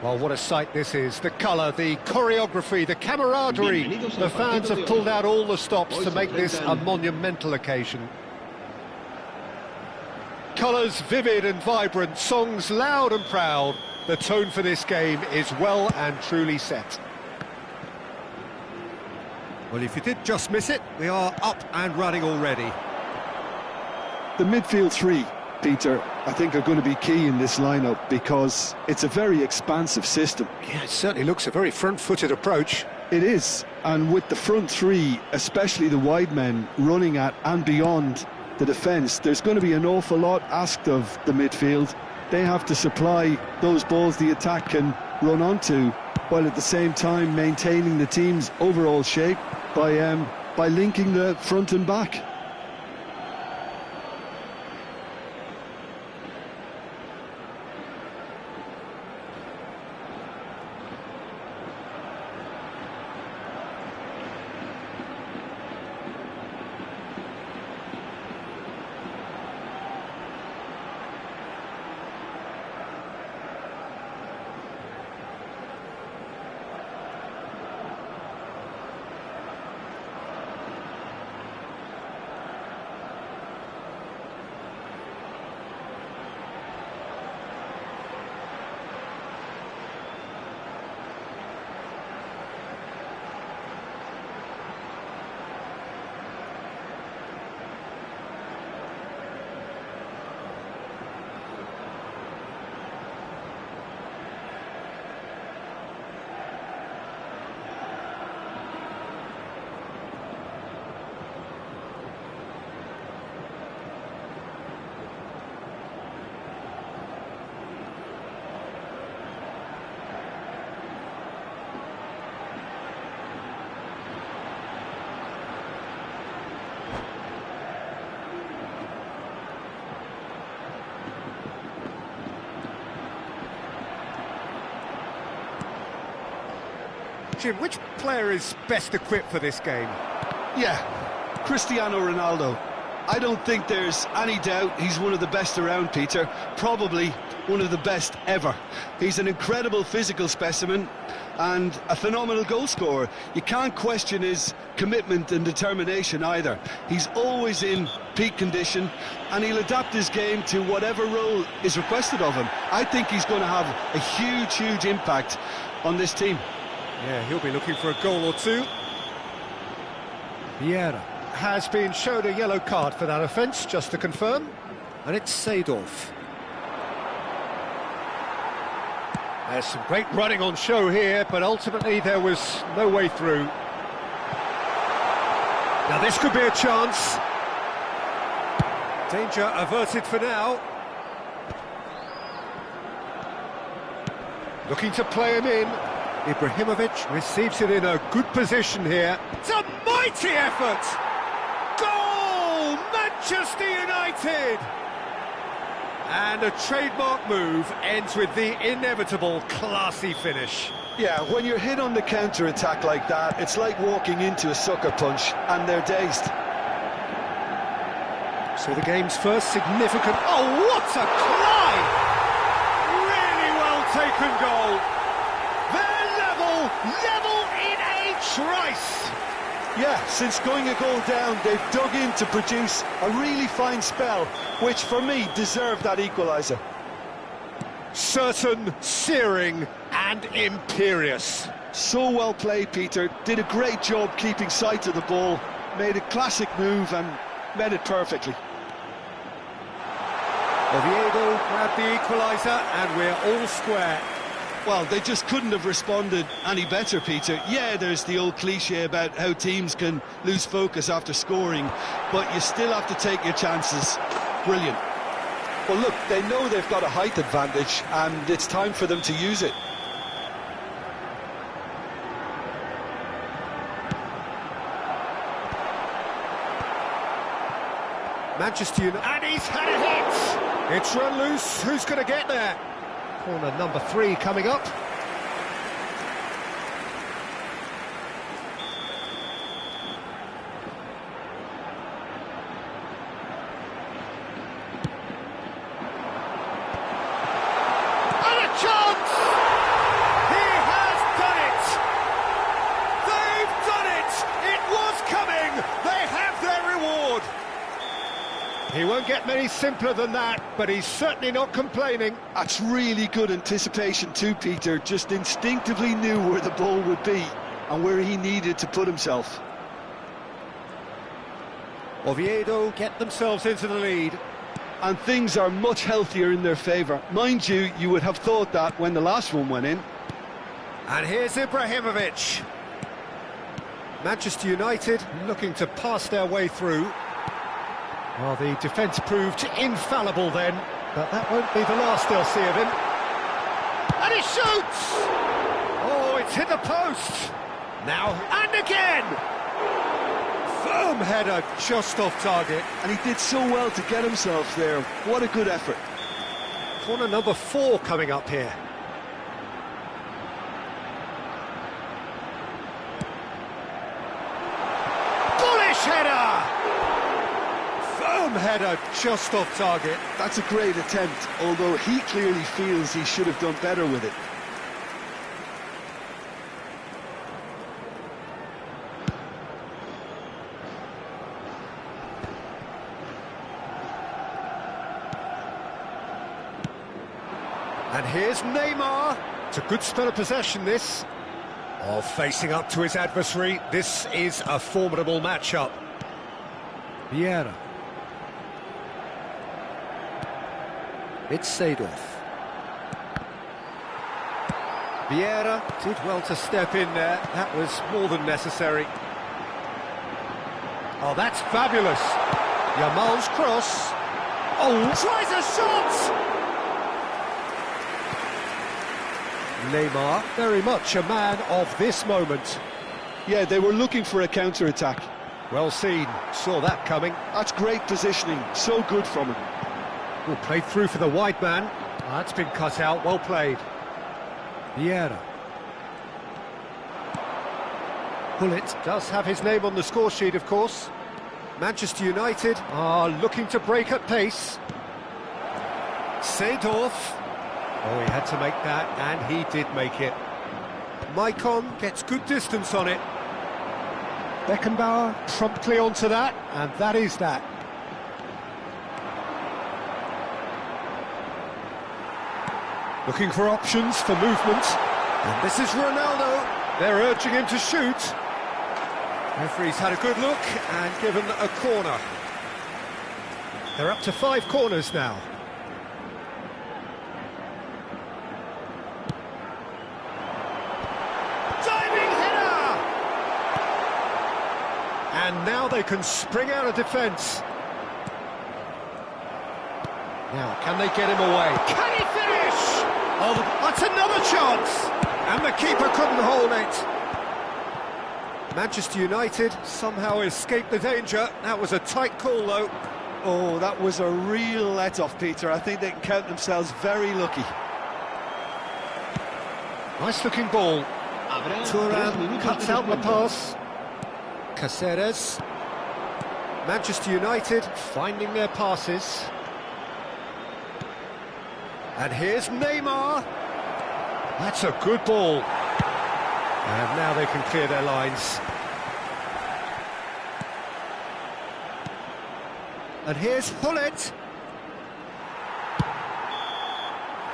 Well, what a sight this is. The colour, the choreography, the camaraderie. The fans have pulled out all the stops to make this a monumental occasion. Colours vivid and vibrant, songs loud and proud. The tone for this game is well and truly set. Well, if you did just miss it, we are up and running already. The midfield three, Peter, I think are going to be key in this lineup because it's a very expansive system. Yeah, it certainly looks a very front-footed approach. It is, and with the front three, especially the wide men running at and beyond the defence, there's going to be an awful lot asked of the midfield. They have to supply those balls the attack can run onto, while at the same time maintaining the team's overall shape by linking the front and back. Jim, which player is best equipped for this game? Yeah, Cristiano Ronaldo. I don't think there's any doubt he's one of the best around, Peter. Probably one of the best ever. He's an incredible physical specimen and a phenomenal goal scorer. You can't question his commitment and determination either. He's always in peak condition and he'll adapt his game to whatever role is requested of him. I think he's going to have a huge impact on this team. Yeah, he'll be looking for a goal or two. Vieira has been shown a yellow card for that offence, just to confirm. And it's Seedorf. There's some great running on show here, but ultimately there was no way through. Now this could be a chance. Danger averted for now. Looking to play him in. Ibrahimovic receives it in a good position here. It's a mighty effort! Goal! Manchester United! And a trademark move ends with the inevitable classy finish. Yeah, when you're hit on the counter-attack like that, it's like walking into a sucker punch, and they're dazed. So the game's first significant... Oh, what a climb! Really well taken goal. Level in a trice! Yeah, since going a goal down, they've dug in to produce a really fine spell, which for me deserved that equaliser. Certain, searing and imperious. So well played, Peter. Did a great job keeping sight of the ball, made a classic move and met it perfectly. Oviedo grabbed the equaliser and we're all square. Well, they just couldn't have responded any better, Peter. Yeah, there's the old cliche about how teams can lose focus after scoring, but you still have to take your chances. Brilliant. Well, look, they know they've got a height advantage, and it's time for them to use it. Manchester United, and he's had a hit! It's run loose, who's going to get there? Corner number 3 coming up. And a chance! get many simpler than that, but he's certainly not complaining. That's really good anticipation too, Peter. Just instinctively knew where the ball would be and where he needed to put himself. Oviedo get themselves into the lead. And things are much healthier in their favour. Mind you, you would have thought that when the last one went in. And here's Ibrahimovic. Manchester United looking to pass their way through. Well, the defence proved infallible then, but that won't be the last they'll see of him. And he shoots! Oh, it's hit the post! Now, and again! Firm header, just off target. And he did so well to get himself there. What a good effort. Corner number 4 coming up here. Bullish header! Firm header, just off target. That's a great attempt, although he clearly feels he should have done better with it. And here's Neymar. It's a good spell of possession, this. Oh, facing up to his adversary. This is a formidable matchup. Vieira. It's Seedorf. Vieira did well to step in there. That was more than necessary. Oh, that's fabulous. Yamal's cross. Oh, tries a shot! Neymar, very much a man of this moment. Yeah, they were looking for a counter-attack. Well seen, saw that coming. That's great positioning, so good from him. Oh, played through for the wide man. That's been cut out, well played. Vieira. Bullet does have his name on the score sheet, of course. Manchester United are looking to break at pace. Seedorf. Oh, he had to make that, and he did make it. Maicon gets good distance on it. Beckenbauer promptly onto that, and that is that. Looking for options for movement. And this is Ronaldo. They're urging him to shoot. Referee's had a good look and given a corner. They're up to 5 corners now. And now they can spring out of defence. Now, can they get him away? Can he finish? Oh, that's another chance! And the keeper couldn't hold it. Manchester United somehow escaped the danger. That was a tight call, though. Oh, that was a real let-off, Peter. I think they can count themselves very lucky. Nice-looking ball. Thuram cuts out the pass. Caceres. Manchester United finding their passes. And here's Neymar. That's a good ball. And now they can clear their lines. And here's Hullet.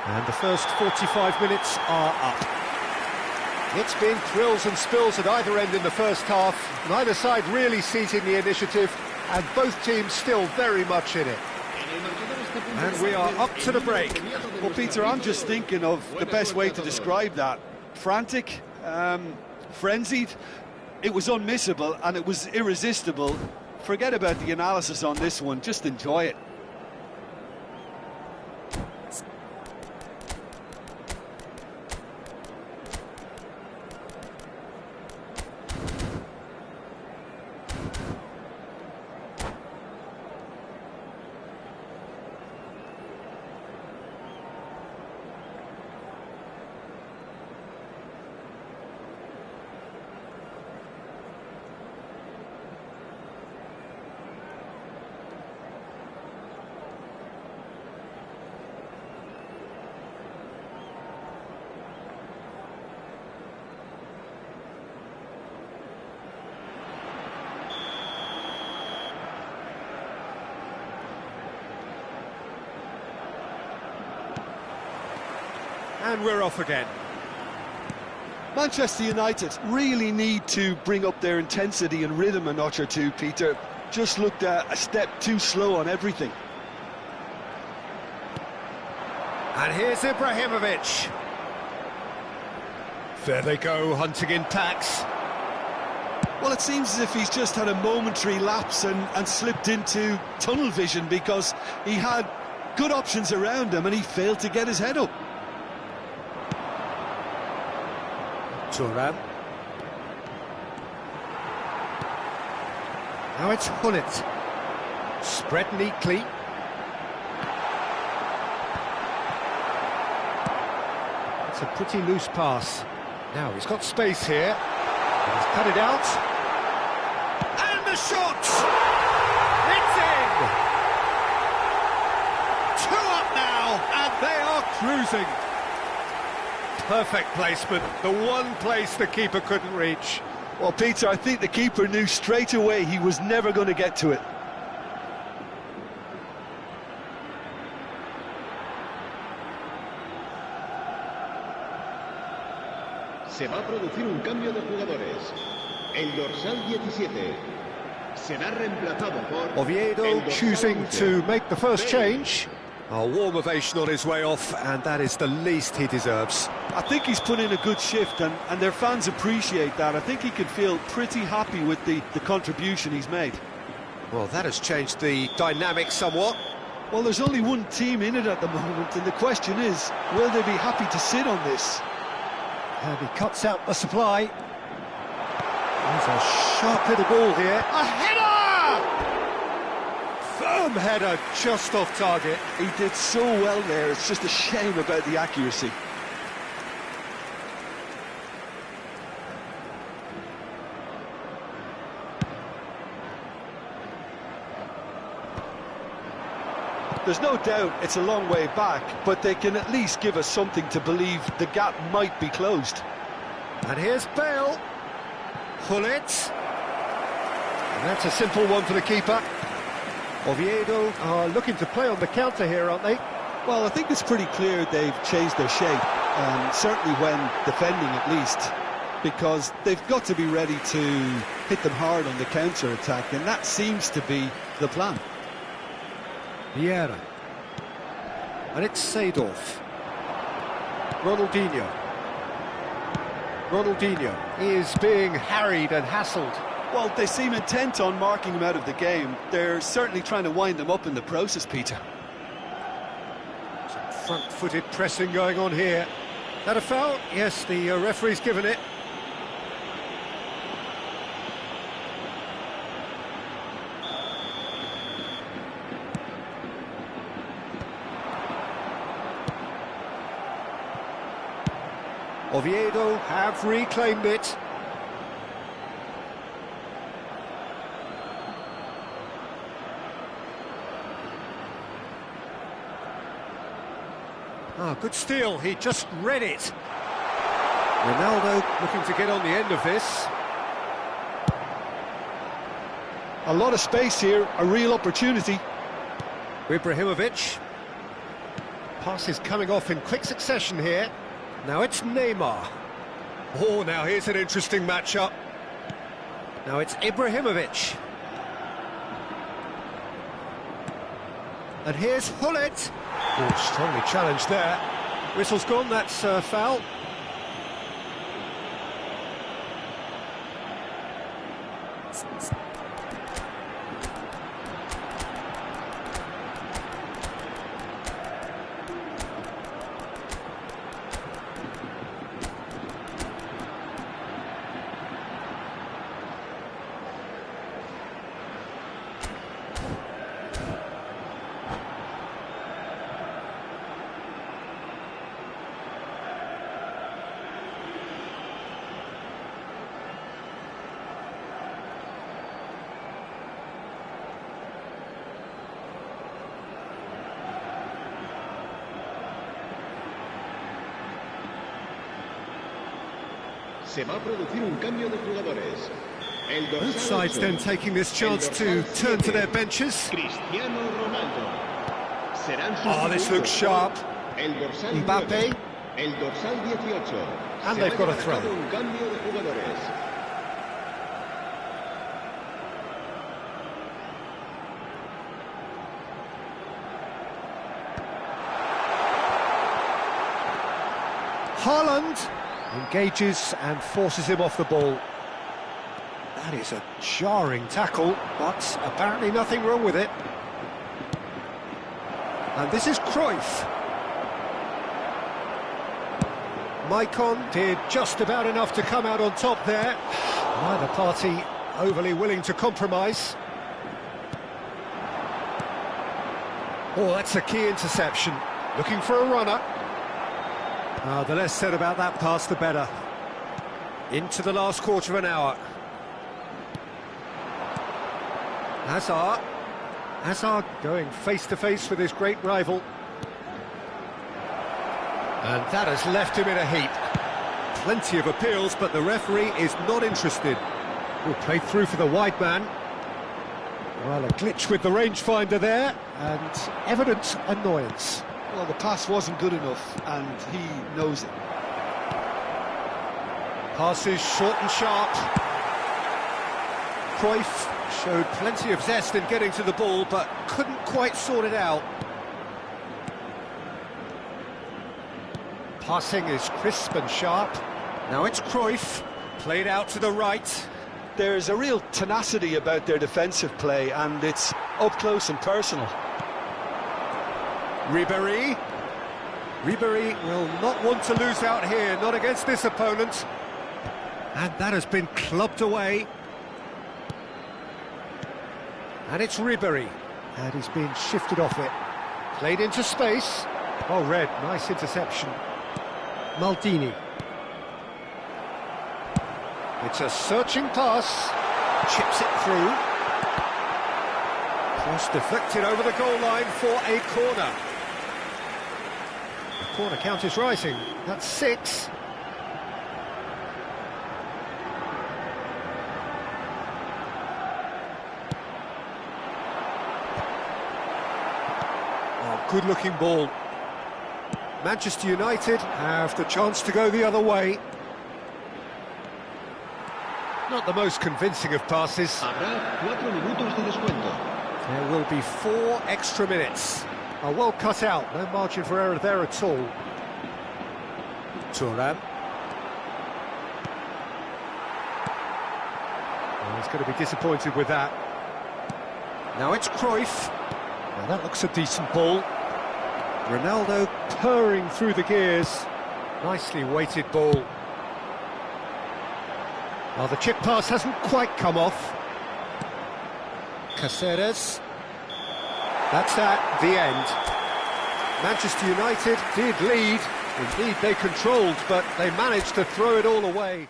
And the first 45 minutes are up. It's been thrills and spills at either end in the first half. Neither side really seizing the initiative, and both teams still very much in it. And we are up to the break. Well, Peter, I'm just thinking of the best way to describe that. Frantic, frenzied. It was unmissable and it was irresistible. Forget about the analysis on this one, just enjoy it. And we're off again. Manchester United really need to bring up their intensity and rhythm a notch or two, Peter. Just looked a step too slow on everything. And here's Ibrahimovic. There they go, hunting in packs. Well, it seems as if he's just had a momentary lapse and slipped into tunnel vision, because he had good options around him and he failed to get his head up. Thuram. Now it's Hullet. Spread neatly. It's a pretty loose pass. Now he's got space here. He's cut it out. And the shot! It's in! 2 up now, and they are cruising. Perfect placement, the one place the keeper couldn't reach. Well, Peter, I think the keeper knew straight away he was never going to get to it. Se va a producir un cambio de jugadores. El dorsal 17 será reemplazado por... Oviedo choosing to make the first change. A warm ovation on his way off, and that is the least he deserves. I think he's put in a good shift, and their fans appreciate that. I think he can feel pretty happy with the contribution he's made. Well, that has changed the dynamic somewhat. Well, there's only one team in it at the moment, and the question is, will they be happy to sit on this? And he cuts out the supply. There's a sharp little ball here. A header! Firm header, just off target. He did so well there, it's just a shame about the accuracy. There's no doubt it's a long way back, but they can at least give us something to believe the gap might be closed. And here's Bale. Hullet. And that's a simple one for the keeper. Oviedo are looking to play on the counter here, aren't they? Well, I think it's pretty clear they've changed their shape, certainly when defending at least, because they've got to be ready to hit them hard on the counter-attack, and that seems to be the plan. Vieira. And it's Seedorf. Ronaldinho. Ronaldinho is being harried and hassled. Well, they seem intent on marking him out of the game. They're certainly trying to wind them up in the process, Peter. Some front-footed pressing going on here. That a foul? Yes, the referee's given it. Oviedo have reclaimed it. Good steal, he just read it. Ronaldo looking to get on the end of this. A lot of space here, a real opportunity. Ibrahimovic. Pass is coming off in quick succession here. Now it's Neymar. Oh, now here's an interesting matchup. Now it's Ibrahimovic. And here's Hullet. Oh, strongly challenged there. Whistle's gone, that's foul. Se va a producir un cambio de jugadores. Both sides then taking this chance to turn to their benches. Cristiano Ronaldo. Oh, this looks sharp. Mbappe. El dorsal 18. And Se they've va got a llevar throw. cabo un cambio de jugadores. Haaland engages and forces him off the ball. That is a jarring tackle, but apparently nothing wrong with it. And this is Cruyff. Maicon did just about enough to come out on top there. Neither party overly willing to compromise. Oh, that's a key interception. Looking for a runner. The less said about that pass, the better. Into the last quarter of an hour. Hazard going face-to-face with his great rival. And that has left him in a heap. Plenty of appeals, but the referee is not interested. Will play through for the wide man. Well, a glitch with the rangefinder there, and evident annoyance. Well, the pass wasn't good enough, and he knows it. Passes short and sharp. Cruyff showed plenty of zest in getting to the ball, but couldn't quite sort it out. Passing is crisp and sharp. Now it's Cruyff, played out to the right. There's a real tenacity about their defensive play, and it's up close and personal. Ribéry. Ribéry will not want to lose out here, not against this opponent. And that has been clubbed away. And it's Ribéry. And he's been shifted off it. Played into space. Oh, Red, nice interception. Maldini. It's a searching pass. Chips it through. Cross deflected over the goal line for a corner. The corner count is rising. That's 6. Oh, good-looking ball. Manchester United have the chance to go the other way. Not the most convincing of passes. Habrá 4 minutos de descuento. There will be 4 extra minutes. Oh, well cut out, no margin for error there at all. Thuram. Oh, he's going to be disappointed with that. Now it's Cruyff. Now that looks a decent ball. Ronaldo purring through the gears. Nicely weighted ball. Well, the chip pass hasn't quite come off. Caceres. That's that, the end. Manchester United did lead. Indeed, they controlled, but they managed to throw it all away.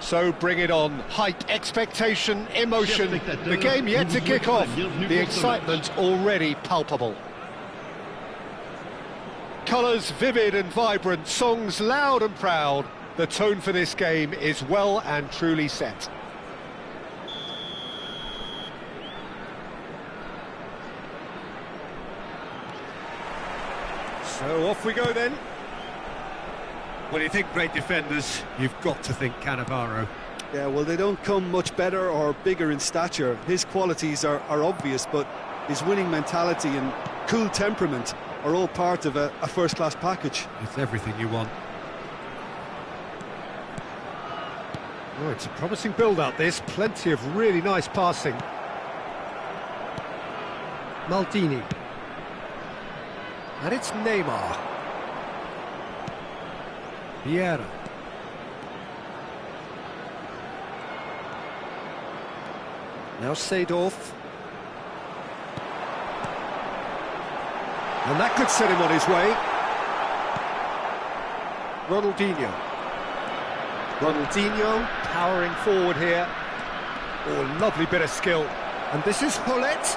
So bring it on. Hype, expectation, emotion. The game yet to kick off. The excitement already palpable. Colours vivid and vibrant, songs loud and proud. The tone for this game is well and truly set. So off we go then. When you think great defenders, you've got to think Cannavaro. Yeah, well, they don't come much better or bigger in stature. His qualities are obvious, but his winning mentality and cool temperament are all part of a first-class package. It's everything you want. Oh, it's a promising build-up, this. Plenty of really nice passing. Maldini. And it's Neymar. Vieira. Now Seedorf. And that could set him on his way. Ronaldinho powering forward here. Oh, lovely bit of skill. And this is Hullet.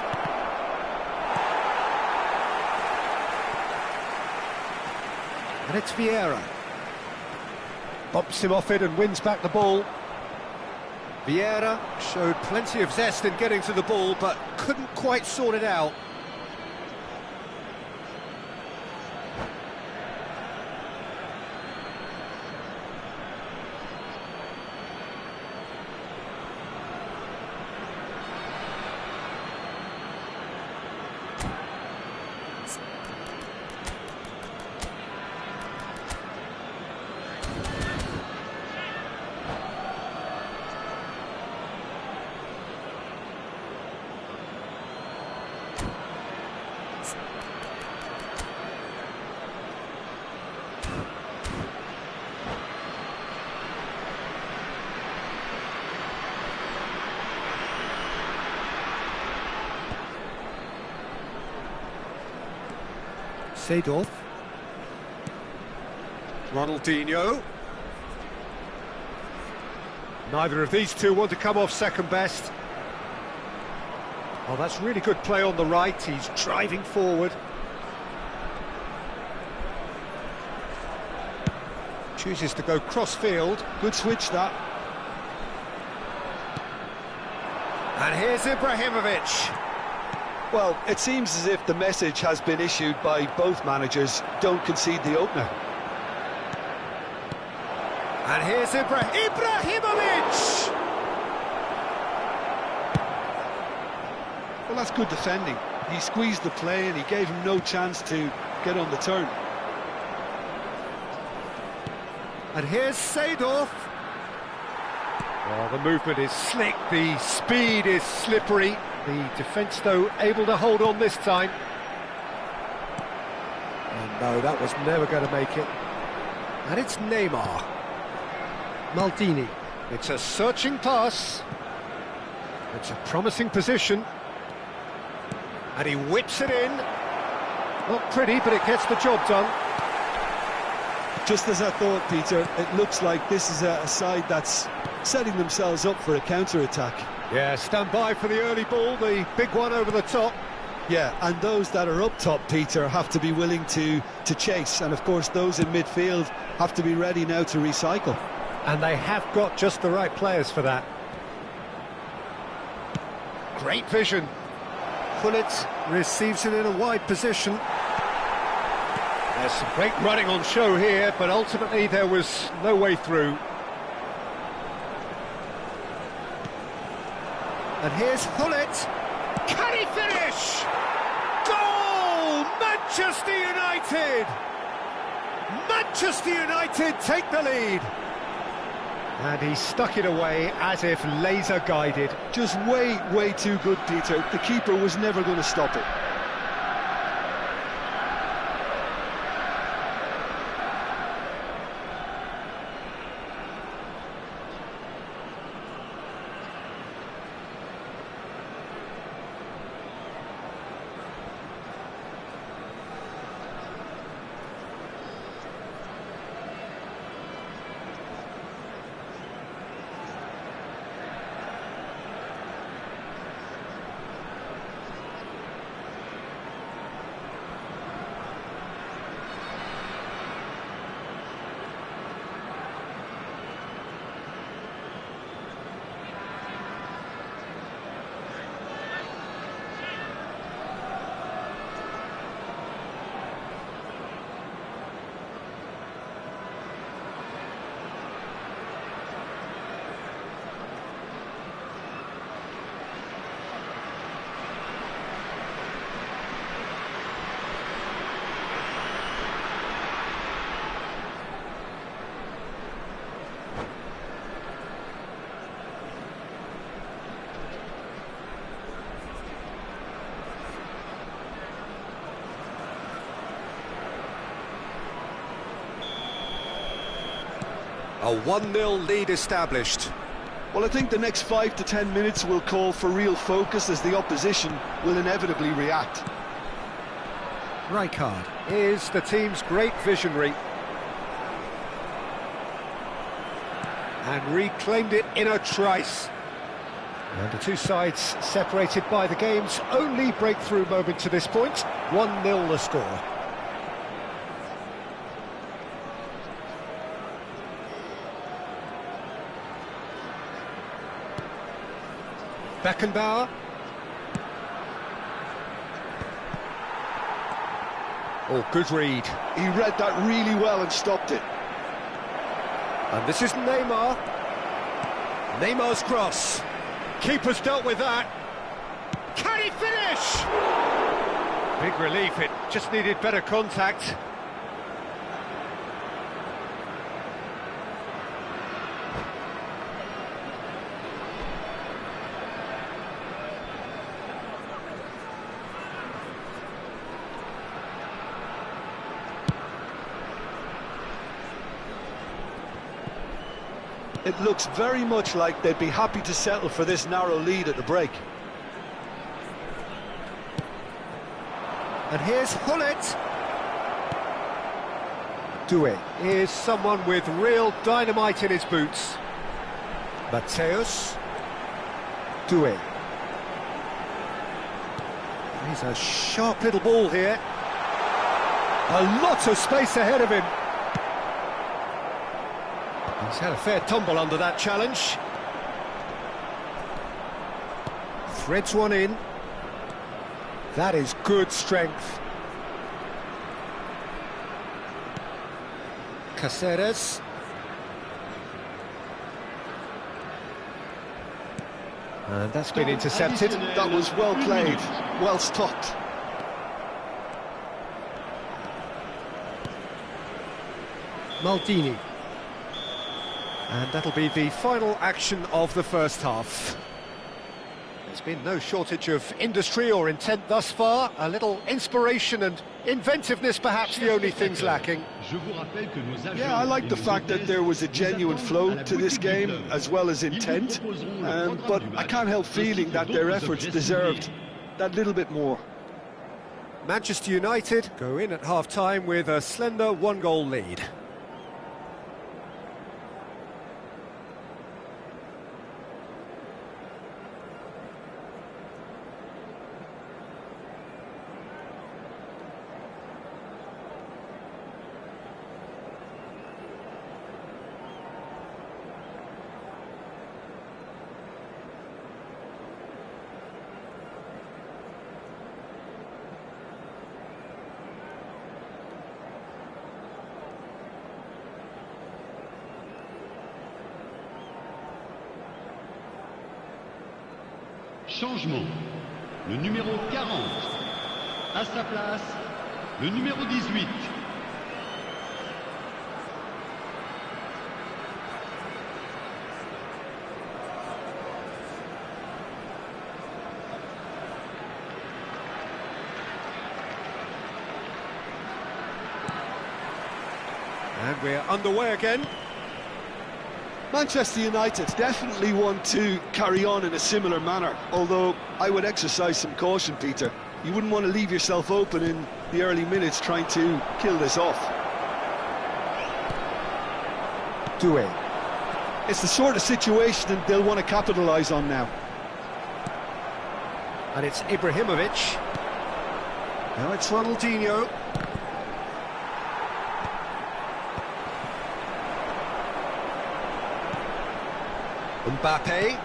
And it's Vieira. Bumps him off it and wins back the ball. Vieira showed plenty of zest in getting to the ball, but couldn't quite sort it out. Seedorf. Ronaldinho. Neither of these two want to come off second best. Oh, that's really good play on the right. He's driving forward. Chooses to go cross-field. Good switch, that. And here's Ibrahimovic. Well, it seems as if the message has been issued by both managers: don't concede the opener. And here's Ibrahimovic! Well, that's good defending. He squeezed the play and he gave him no chance to get on the turn. And here's Seedorf. Oh, the movement is slick, the speed is slippery. The defence, though, able to hold on this time. And no, that was never going to make it. And it's Neymar. Maldini. It's a searching pass. It's a promising position. And he whips it in. Not pretty, but it gets the job done. Just as I thought, Peter, it looks like this is a side that's setting themselves up for a counter-attack. Yeah, stand by for the early ball, the big one over the top. Yeah, and those that are up top, Peter, have to be willing to chase. And, of course, those in midfield have to be ready now to recycle. And they have got just the right players for that. Great vision. Hullet receives it in a wide position. There's some great running on show here, but ultimately there was no way through. And here's Hullet. Can he finish? Goal! Manchester United! Manchester United take the lead. And he stuck it away as if laser guided. Just way too good, Peter. The keeper was never going to stop it. A 1-0 lead established. Well, I think the next 5 to 10 minutes will call for real focus as the opposition will inevitably react. Rijkaard is the team's great visionary. And reclaimed it in a trice. And the two sides separated by the game's only breakthrough moment to this point. 1-0 the score. Beckenbauer. Oh, good read. He read that really well and stopped it. And this is Neymar. Neymar's cross. Keeper's dealt with that. Can he finish? Big relief, it just needed better contact. It looks very much like they'd be happy to settle for this narrow lead at the break. And here's Hullet. Doué is someone with real dynamite in his boots. Mateus. Doué. He's a sharp little ball here. A lot of space ahead of him. He's had a fair tumble under that challenge. Threads one in. That is good strength. Caceres. And that's been intercepted. That was well played, well stopped. Maldini. And that'll be the final action of the first half. There's been no shortage of industry or intent thus far. A little inspiration and inventiveness, perhaps the only things lacking. Yeah, I like the fact that there was a genuine flow to this game, as well as intent. But I can't help feeling that their efforts deserved that little bit more. Manchester United go in at half-time with a slender 1-goal lead. Changement. Le numéro 40. À sa place, le numéro 18. And we're underway again. Manchester United definitely want to carry on in a similar manner, although I would exercise some caution, Peter. You wouldn't want to leave yourself open in the early minutes trying to kill this off. Doué. It's the sort of situation that they'll want to capitalise on now. And it's Ibrahimovic. Now it's Ronaldinho. Mbappe.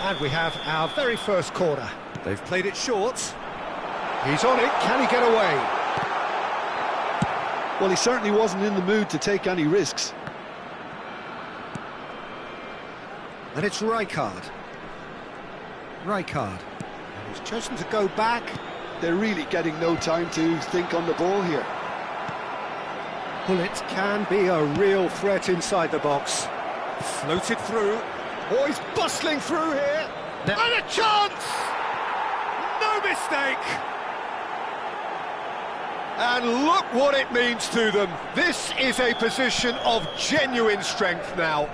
And we have our very first corner. They've played it short. He's on it. Can he get away? Well, he certainly wasn't in the mood to take any risks. And it's Rijkaard. Rijkaard. And he's chosen to go back. They're really getting no time to think on the ball here. Hullet can be a real threat inside the box. Floated through. Oh, he's bustling through here. And a chance! No mistake! And look what it means to them. This is a position of genuine strength now.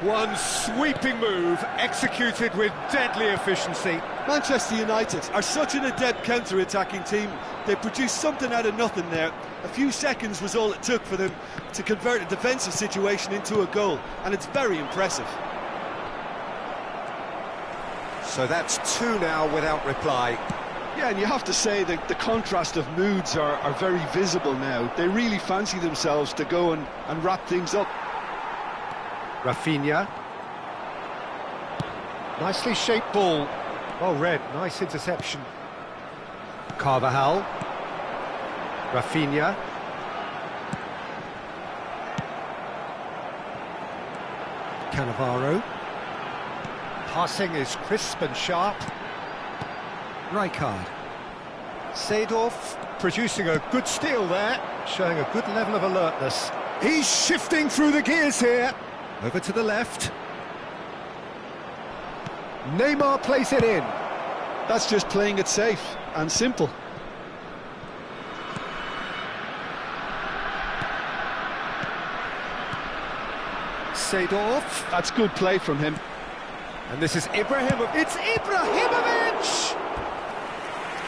One sweeping move, executed with deadly efficiency. Manchester United are such an adept counter-attacking team. They produced something out of nothing there. A few seconds was all it took for them to convert a defensive situation into a goal, and it's very impressive. So that's 2 now without reply. Yeah, and you have to say that the contrast of moods are very visible now. They really fancy themselves to go and wrap things up. Rafinha. Nicely shaped ball. Well read, nice interception. Carvajal. Rafinha. Cannavaro. Passing is crisp and sharp. Rijkaard. Seedorf producing a good steal there, showing a good level of alertness. He's shifting through the gears here. Over to the left. Neymar plays it in. That's just playing it safe and simple. Seedorf. That's good play from him. And this is Ibrahimovic. It's Ibrahimovic!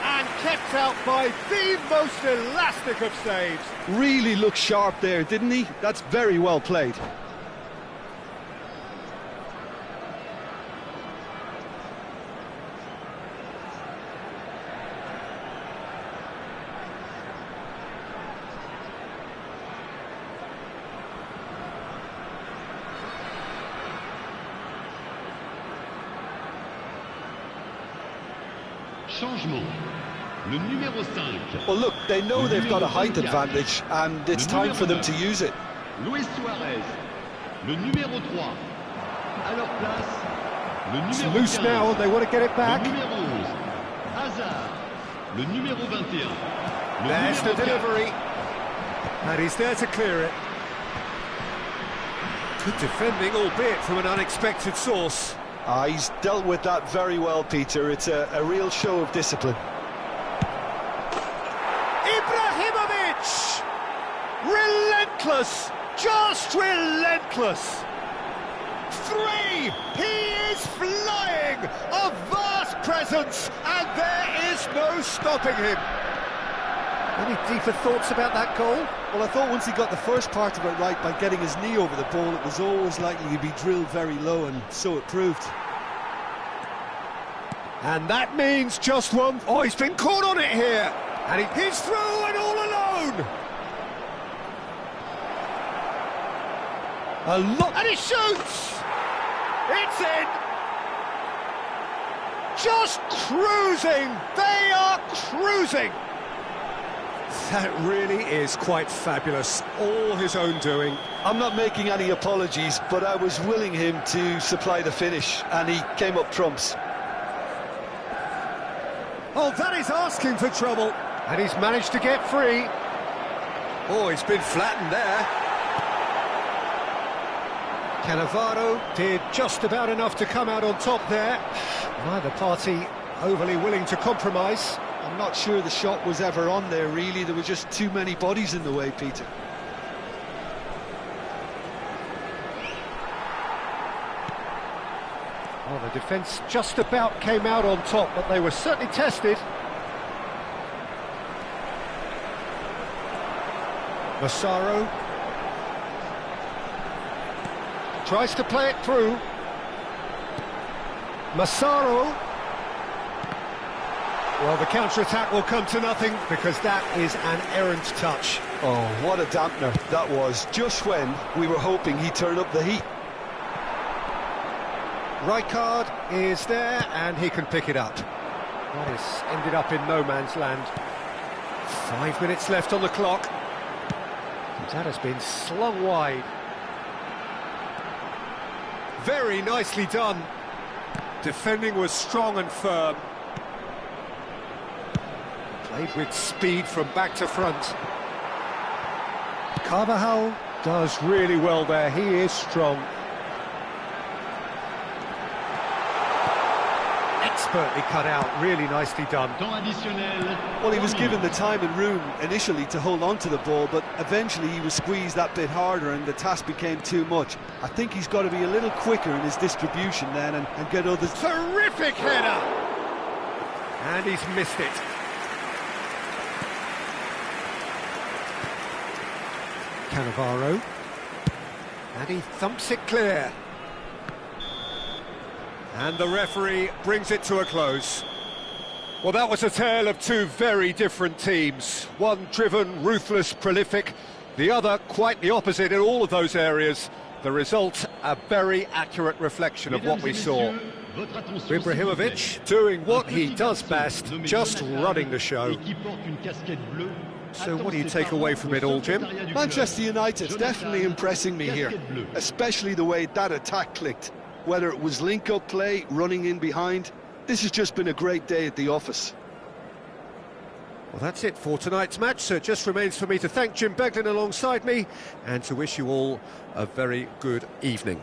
And kept out by the most elastic of saves. Really looked sharp there, didn't he? That's very well played. Changement. Le numéro 5. Well, look, they know they've got a height advantage, and it's time for them to use it. Luis Suarez. Le numéro 3. À leur place, le It's numéro loose 15. now and they want to get it back. Le numéro 11. Hazard. Le numéro 21. Le There's the numéro 4. delivery. And he's there to clear it. Good defending, albeit from an unexpected source. He's dealt with that very well, Peter. It's a real show of discipline. Ibrahimovic! Relentless! Just relentless! 3! He is flying! A vast presence, and there is no stopping him. Any deeper thoughts about that goal? Well, I thought once he got the first part of it right by getting his knee over the ball, it was always likely to be drilled very low, and so it proved. And that means just one... Oh, he's been caught on it here! And he's through and all alone! A lot... And he shoots! It's in! Just cruising! They are cruising! That really is quite fabulous. All his own doing. I'm not making any apologies, but I was willing him to supply the finish, and he came up trumps. Oh, that is asking for trouble. And he's managed to get free. Oh, he's been flattened there. Cannavaro did just about enough to come out on top there. Neither party overly willing to compromise. I'm not sure the shot was ever on there, really. There were just too many bodies in the way, Peter. Well, the defence just about came out on top, but they were certainly tested. Massaro tries to play it through. Massaro. Well, the counter-attack will come to nothing because that is an errant touch. Oh, what a dampener that was, just when we were hoping he'd turn up the heat. Rijkaard is there and he can pick it up. That has ended up in no man's land. 5 minutes left on the clock. That has been slung wide. Very nicely done. Defending was strong and firm. Played with speed from back to front. Carvajal does really well there. He is strong. expertly cut out, really nicely done. Temps additionnel. Well, he was 3 given the minutes. time and room initially to hold on to the ball, but eventually he was squeezed that bit harder and the task became too much. I think he's got to be a little quicker in his distribution then and get others... Terrific header! And he's missed it. Cannavaro. And he thumps it clear. And the referee brings it to a close. Well, that was a tale of two very different teams. One driven, ruthless, prolific. The other quite the opposite in all of those areas. The result, a very accurate reflection of what we saw. Votre attention, Ibrahimovic s'il vous plaît. doing what Un he petit does garçon best, nommé just Jonathan running the show. et qui porte une casquette bleue. So Attend what do you ses take away parents from au it all, Jim? secrétariat du Manchester club. United's definitely Jonathan, impressing me here, casquette bleue. especially the way that attack clicked. Whether it was link-up play, running in behind, this has just been a great day at the office. Well, that's it for tonight's match, so it just remains for me to thank Jim Beglin alongside me and to wish you all a very good evening.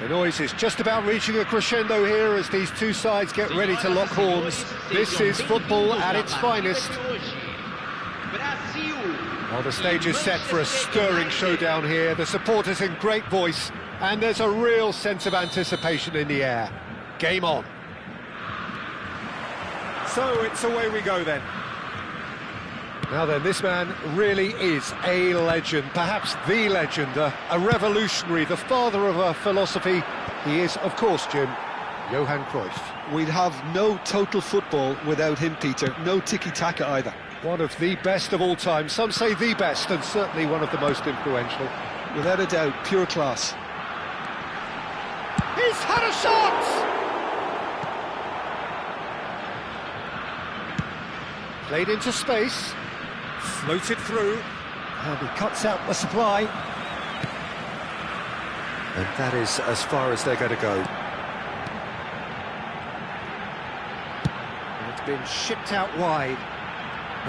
The noise is just about reaching a crescendo here as these two sides get ready to lock horns. This is football at its finest. Well, the stage is set for a stirring showdown here. The supporters in great voice, and there's a real sense of anticipation in the air. Game on. So it's away we go then. Now then, this man really is a legend, perhaps the legend, a revolutionary, the father of a philosophy. He is, of course, Jim, Johan Cruyff. We'd have no total football without him, Peter. No tiki-taka either. One of the best of all time. Some say the best, and certainly one of the most influential. Without a doubt, pure class. He's had a shot! Played into space. Floated through, and he cuts out the supply. And that is as far as they're going to go. And it's been shipped out wide.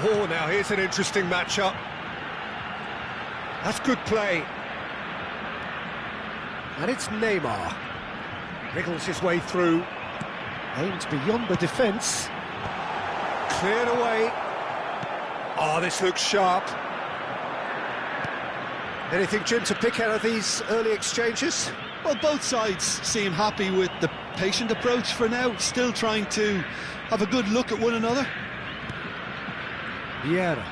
Oh, now here's an interesting matchup. That's good play. And it's Neymar. Wriggles his way through. Aims beyond the defence. Cleared away. Oh, this looks sharp. Anything, Jim, to pick out of these early exchanges? Well, both sides seem happy with the patient approach for now, still trying to have a good look at one another. Vieira.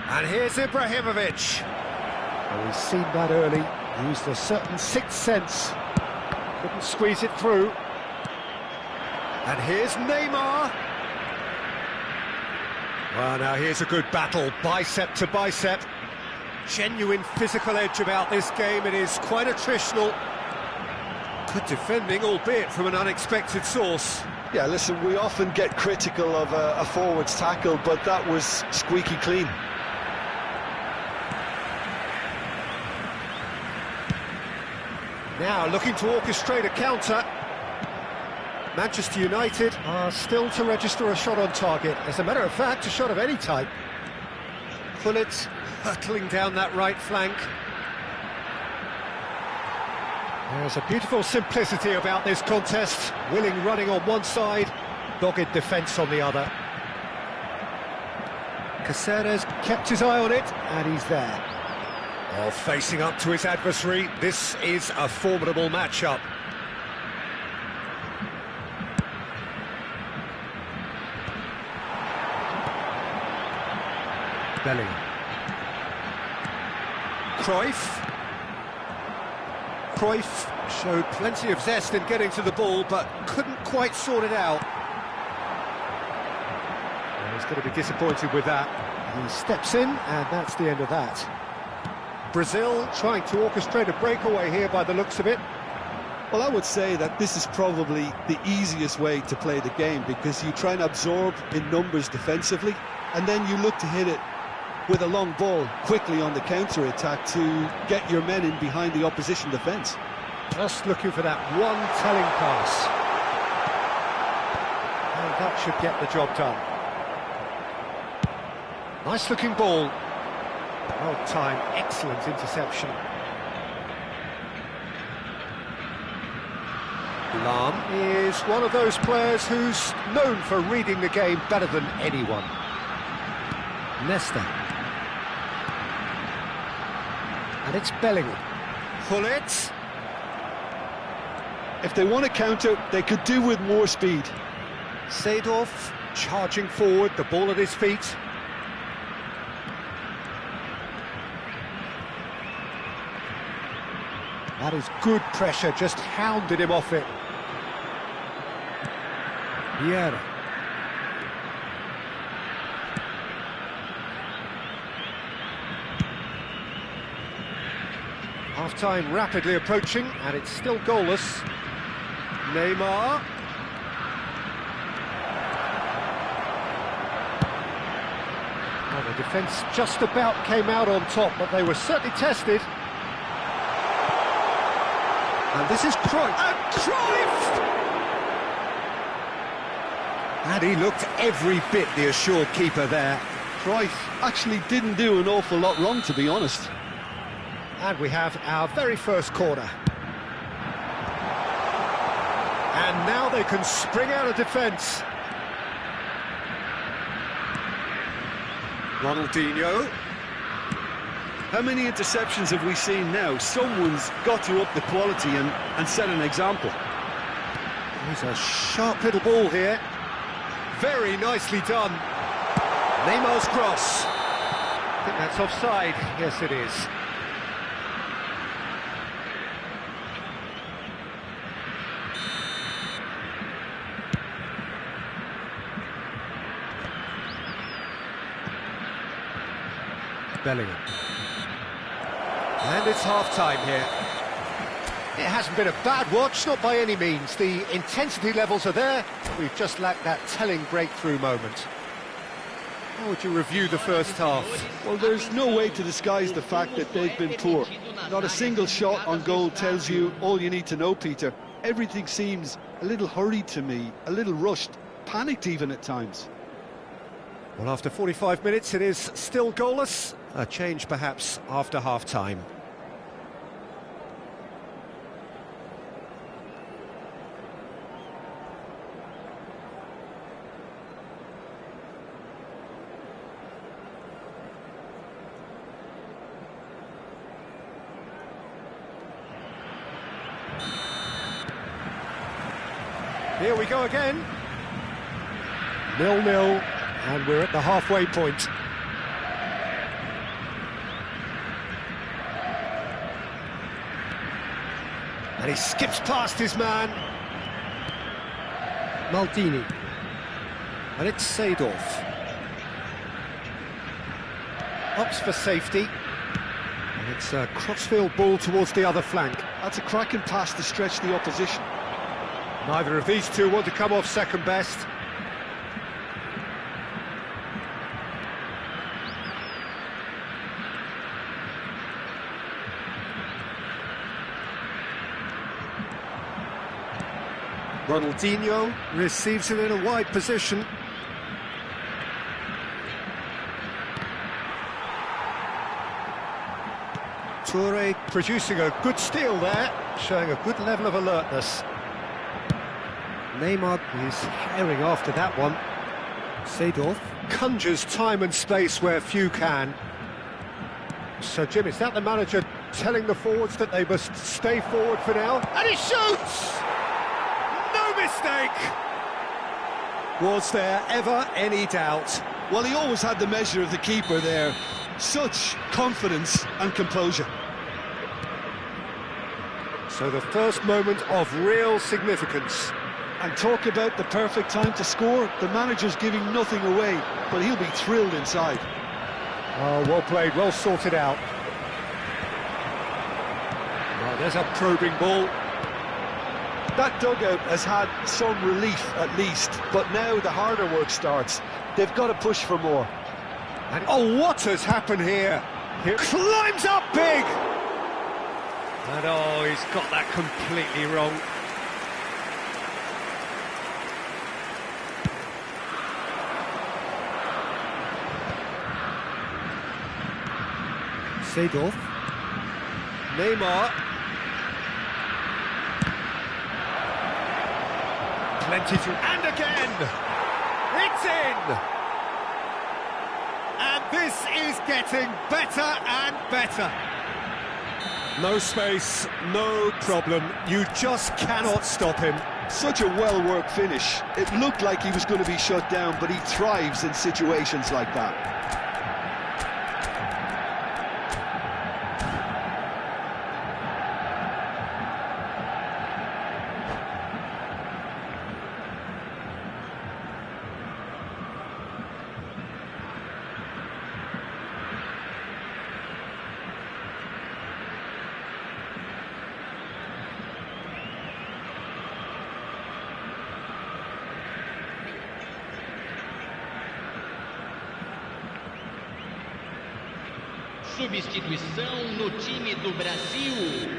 And here's Ibrahimovic. Well, he's seen that early, used a certain sixth sense. Couldn't squeeze it through. And here's Neymar. Well, now here's a good battle, bicep to bicep. Genuine physical edge about this game. It is quite attritional. Good defending, albeit from an unexpected source. Yeah, listen, we often get critical of a forward's tackle, but that was squeaky clean. Now looking to orchestrate a counter. Manchester United are still to register a shot on target. As a matter of fact, a shot of any type. Gullit hurtling down that right flank. There's a beautiful simplicity about this contest. Willing running on one side, dogged defence on the other. Caceres kept his eye on it, and he's there. Oh, facing up to his adversary, this is a formidable matchup. Bellingham. Cruyff showed plenty of zest in getting to the ball, but couldn't quite sort it out. And he's going to be disappointed with that. He steps in, and that's the end of that. Brazil trying to orchestrate a breakaway here by the looks of it. Well, I would say that this is probably the easiest way to play the game, because you try and absorb in numbers defensively, and then you look to hit it with a long ball quickly on the counter-attack to get your men in behind the opposition defence. Just looking for that one telling pass. And that should get the job done. Nice looking ball. Well timed, excellent interception. Lahm is one of those players who's known for reading the game better than anyone. Nesta. And it's Bellingham. Gullit. If they want to counter, they could do with more speed. Seedorf charging forward, the ball at his feet. That is good pressure, just hounded him off it. Vieira. Half-time rapidly approaching, and it's still goalless. Neymar. Well, the defence just about came out on top, but they were certainly tested. And this is Cruyff. And Cruyff! And he looked every bit the assured keeper there. Cruyff actually didn't do an awful lot wrong, to be honest. And we have our very first corner. And now they can spring out of defence. Ronaldinho. How many interceptions have we seen now? Someone's got to up the quality and set an example. He's a sharp little ball here. Very nicely done. Neymar's cross. I think that's offside. Yes, it is. Bellingham. And it's half-time here. It hasn't been a bad watch, not by any means. The intensity levels are there. We've just lacked that telling breakthrough moment. How would you review the first half? Well, there's no way to disguise the fact that they've been poor. Not a single shot on goal tells you all you need to know, Peter. Everything seems a little hurried to me, a little rushed, panicked even at times. Well, after 45 minutes, it is still goalless. A change, perhaps, after half-time. Here we go again. 0-0, and we're at the halfway point. And he skips past his man. Maldini. And it's Seedorf. Opts for safety. And it's a crossfield ball towards the other flank. That's a cracking pass to stretch the opposition. Neither of these two want to come off second best. Ronaldinho receives it in a wide position. Toure producing a good steal there, showing a good level of alertness. Neymar is herring after that one. Seedorf conjures time and space where few can. So, Jim, is that the manager telling the forwards that they must stay forward for now? And he shoots! No mistake! Was there ever any doubt? Well, he always had the measure of the keeper there. Such confidence and composure. So the first moment of real significance. And talk about the perfect time to score. The manager's giving nothing away, but he'll be thrilled inside. Oh, well played, well sorted out. Well, there's a probing ball. That dugout has had some relief at least, but now the harder work starts. They've got to push for more. And oh, what has happened here? He climbs up big! And oh, he's got that completely wrong. Seedorf. Neymar. Plenty to... And again! It's in! And this is getting better and better. No space, no problem. You just cannot stop him. Such a well-worked finish. It looked like he was going to be shut down, but he thrives in situations like that. Substituição no time do Brasil.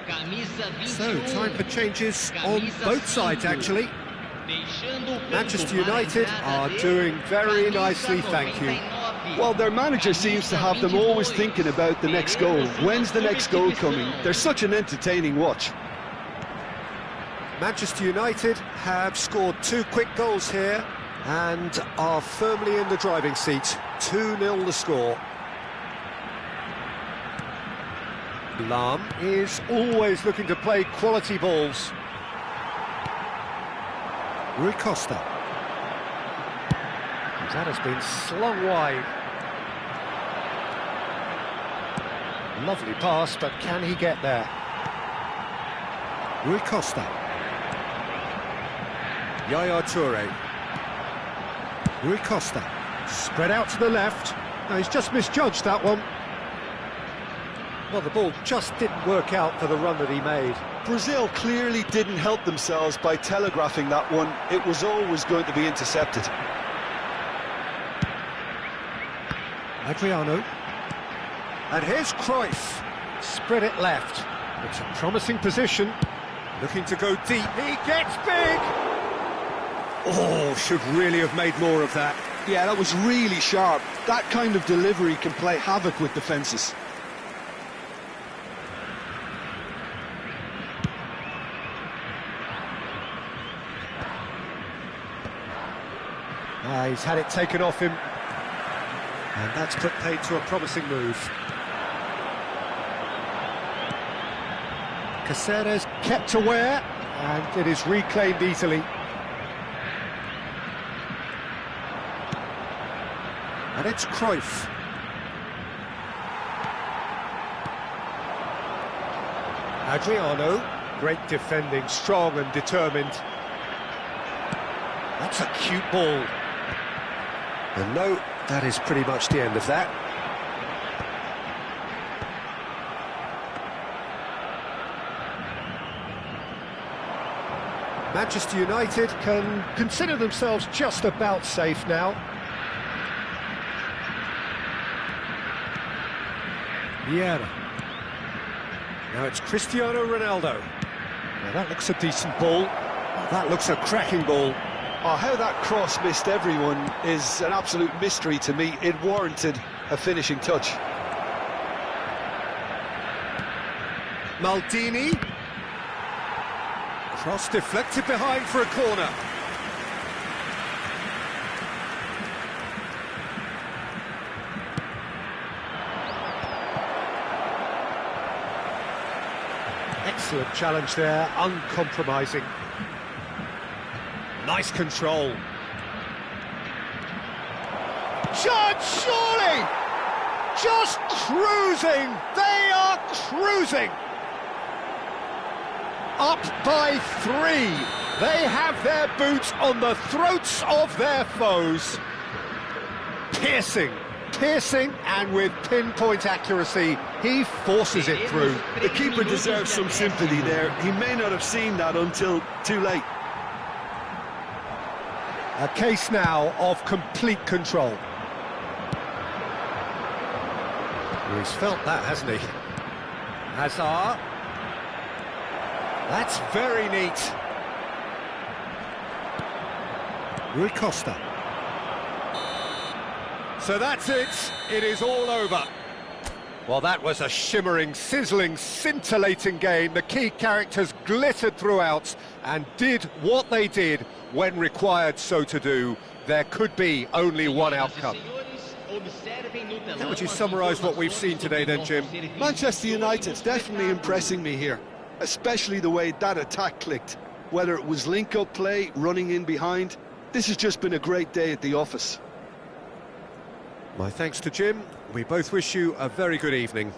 Camisa 21. So, time for changes on both sides, actually. Manchester United are doing very nicely, thank you. Well, their manager seems to have them always thinking about the next goal. When's the next goal coming? They're such an entertaining watch. Manchester United have scored 2 quick goals here and are firmly in the driving seat. 2-0 the score. Lahm is always looking to play quality balls. Rui Costa. That has been slung wide. Lovely pass, but can he get there? Rui Costa. Yaya Toure. Rui Costa. Spread out to the left. No, he's just misjudged that one. Well, the ball just didn't work out for the run that he made. Brazil clearly didn't help themselves by telegraphing that one. It was always going to be intercepted. Adriano. And here's Cruyff. Spread it left. It's a promising position. Looking to go deep. He gets big! Oh, should really have made more of that. Yeah, that was really sharp. That kind of delivery can play havoc with defences. He's had it taken off him. And that's put paid to a promising move. Caceres kept aware, and it is reclaimed easily. And it's Cruyff. Adriano, great defending, strong and determined. That's a cute ball. And no, that is pretty much the end of that. Manchester United can consider themselves just about safe now. Vieira. Now it's Cristiano Ronaldo. Now that looks a decent ball. That looks a cracking ball. Oh, how that cross missed everyone is an absolute mystery to me. It warranted a finishing touch. Maldini. Cross deflected behind for a corner. Excellent challenge there, uncompromising. Nice control. Judge, surely! Just cruising! They are cruising! Up by 3. They have their boots on the throats of their foes. Piercing, and with pinpoint accuracy, he forces it through. The keeper deserves some sympathy there. He may not have seen that until too late. A case now of complete control. He's felt that, hasn't he? Hazard. That's very neat. Rui Costa. So that's it. It is all over. Well, that was a shimmering, sizzling, scintillating game. The key characters glittered throughout and did what they did when required so to do. There could be only one outcome. How would you summarise what we've seen today then, Jim? Manchester United's definitely impressing me here, especially the way that attack clicked. Whether it was link-up play, running in behind, this has just been a great day at the office. My thanks to Jim. We both wish you a very good evening.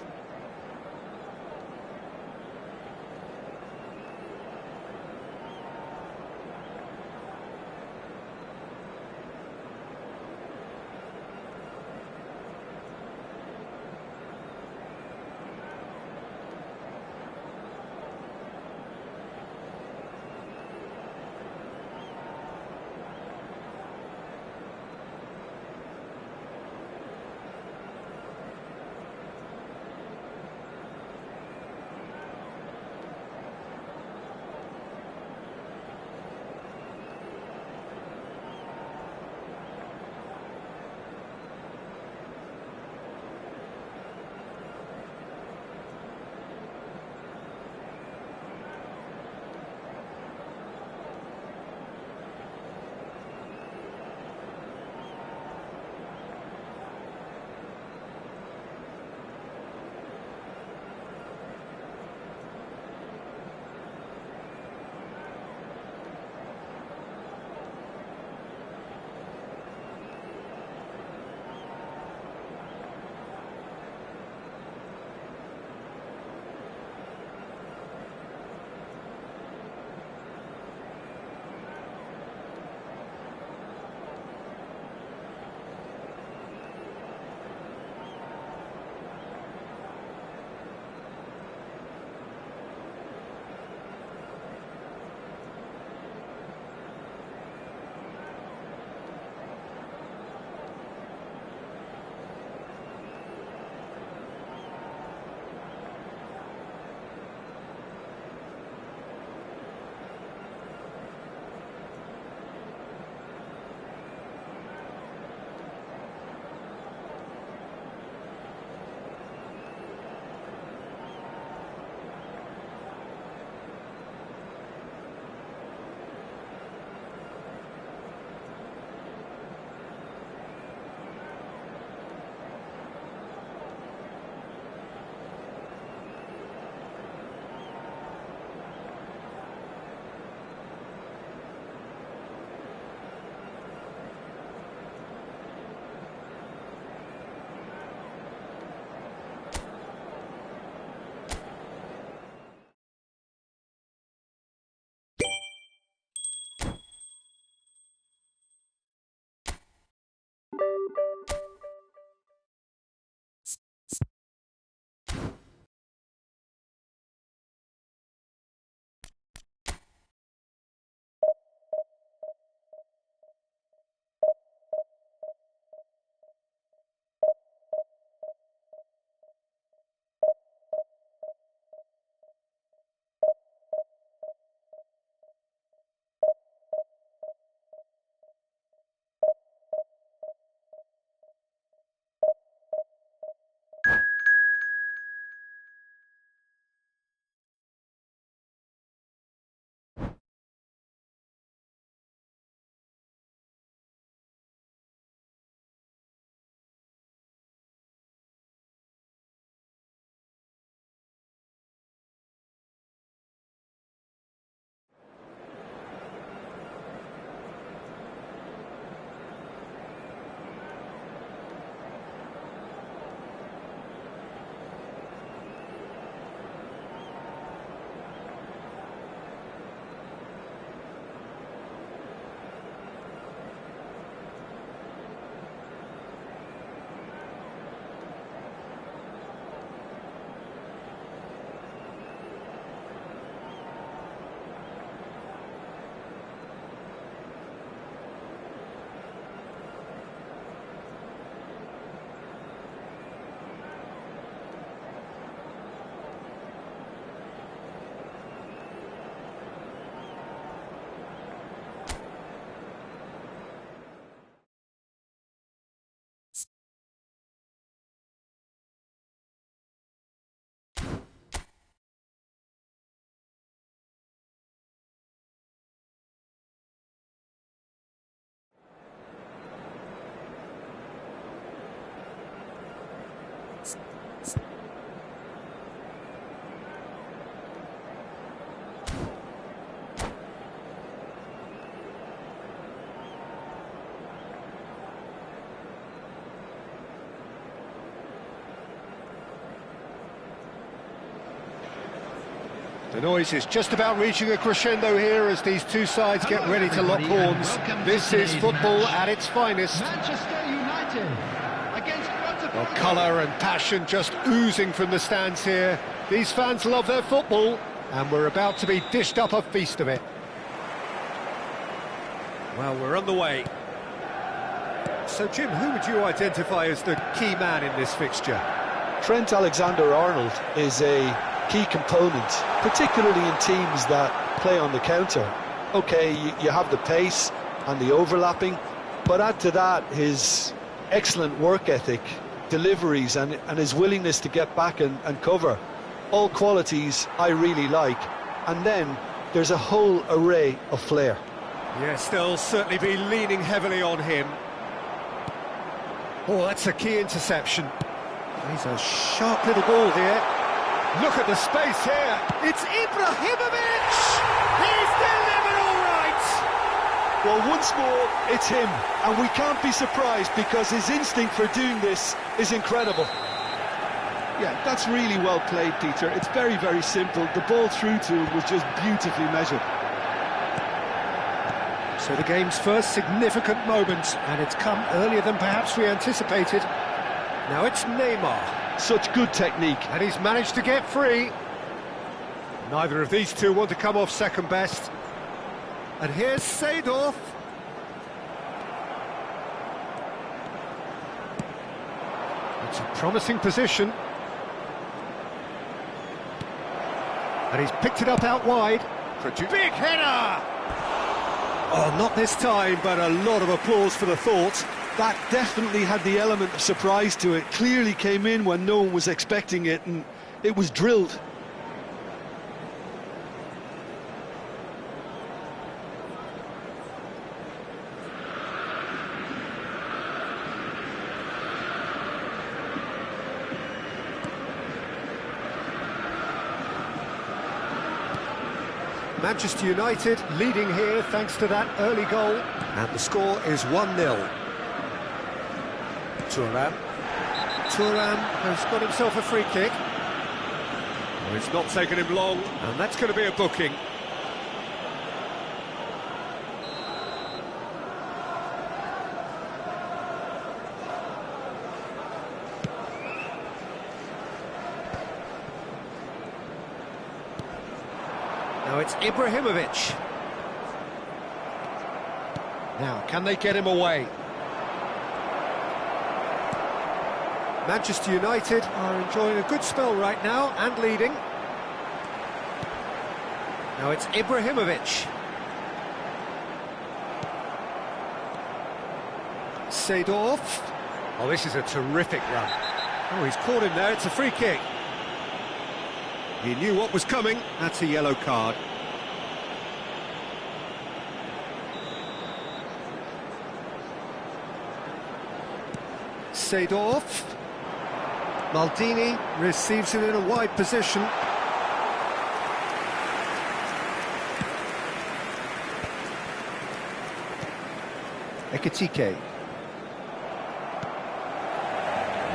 The noise is just about reaching a crescendo here as these two sides get ready to lock horns. This is football at its finest. Manchester United against Well, colour and passion just oozing from the stands here. These fans love their football, and we're about to be dished up a feast of it. Well, we're on the way. So, Jim, who would you identify as the key man in this fixture? Trent Alexander-Arnold is a key component, particularly in teams that play on the counter. Okay, you have the pace and the overlapping, but add to that his excellent work ethic, deliveries and his willingness to get back and cover. All qualities I really like. And then there's a whole array of flair. Yes, they'll certainly be leaning heavily on him. Oh, that's a key interception. He's a sharp little ball here. Look at the space here. It's Ibrahimovic! He's delivered all right! Well, once more, it's him. And we can't be surprised because his instinct for doing this is incredible. Yeah, that's really well played, Peter. It's very, very simple. The ball through to him was just beautifully measured. So the game's first significant moment, and it's come earlier than perhaps we anticipated. Now it's Neymar. Such good technique. And he's managed to get free. Neither of these two want to come off second best. And here's Seedorf. It's a promising position. And he's picked it up out wide. Big header! Oh, not this time, but a lot of applause for the thought. That definitely had the element of surprise to it. Clearly came in when no one was expecting it, and it was drilled. Manchester United leading here thanks to that early goal. And the score is 1-0. Thuram has got himself a free kick. Well, it's not taken him long, and that's going to be a booking. Now it's Ibrahimovic. Now, can they get him away? Manchester United are enjoying a good spell right now and leading. Now it's Ibrahimovic. Seedorf. Oh, this is a terrific run. Oh, he's caught him there, it's a free kick. He knew what was coming, that's a yellow card. Seedorf. Maldini receives it in a wide position. Ekitike.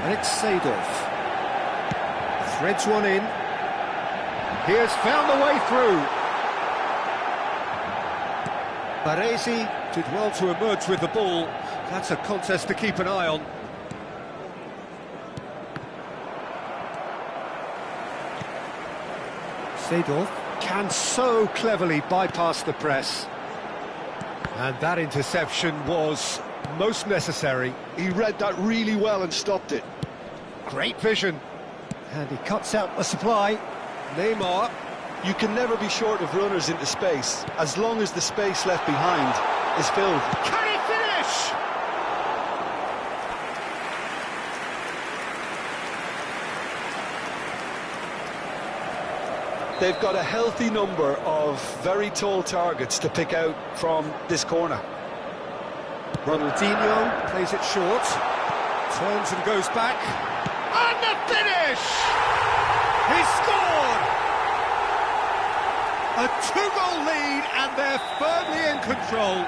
And it's Seedorf. Threads one in. He has found the way through. Baresi did well to emerge with the ball. That's a contest to keep an eye on. Seedorf can so cleverly bypass the press. And that interception was most necessary. He read that really well and stopped it. Great vision. And he cuts out the supply. Neymar. You can never be short of runners into space, as long as the space left behind is filled. Can he finish? They've got a healthy number of very tall targets to pick out from this corner. Ronaldinho plays it short. Turns and goes back. And the finish! He scored! A two-goal lead, and they're firmly in control.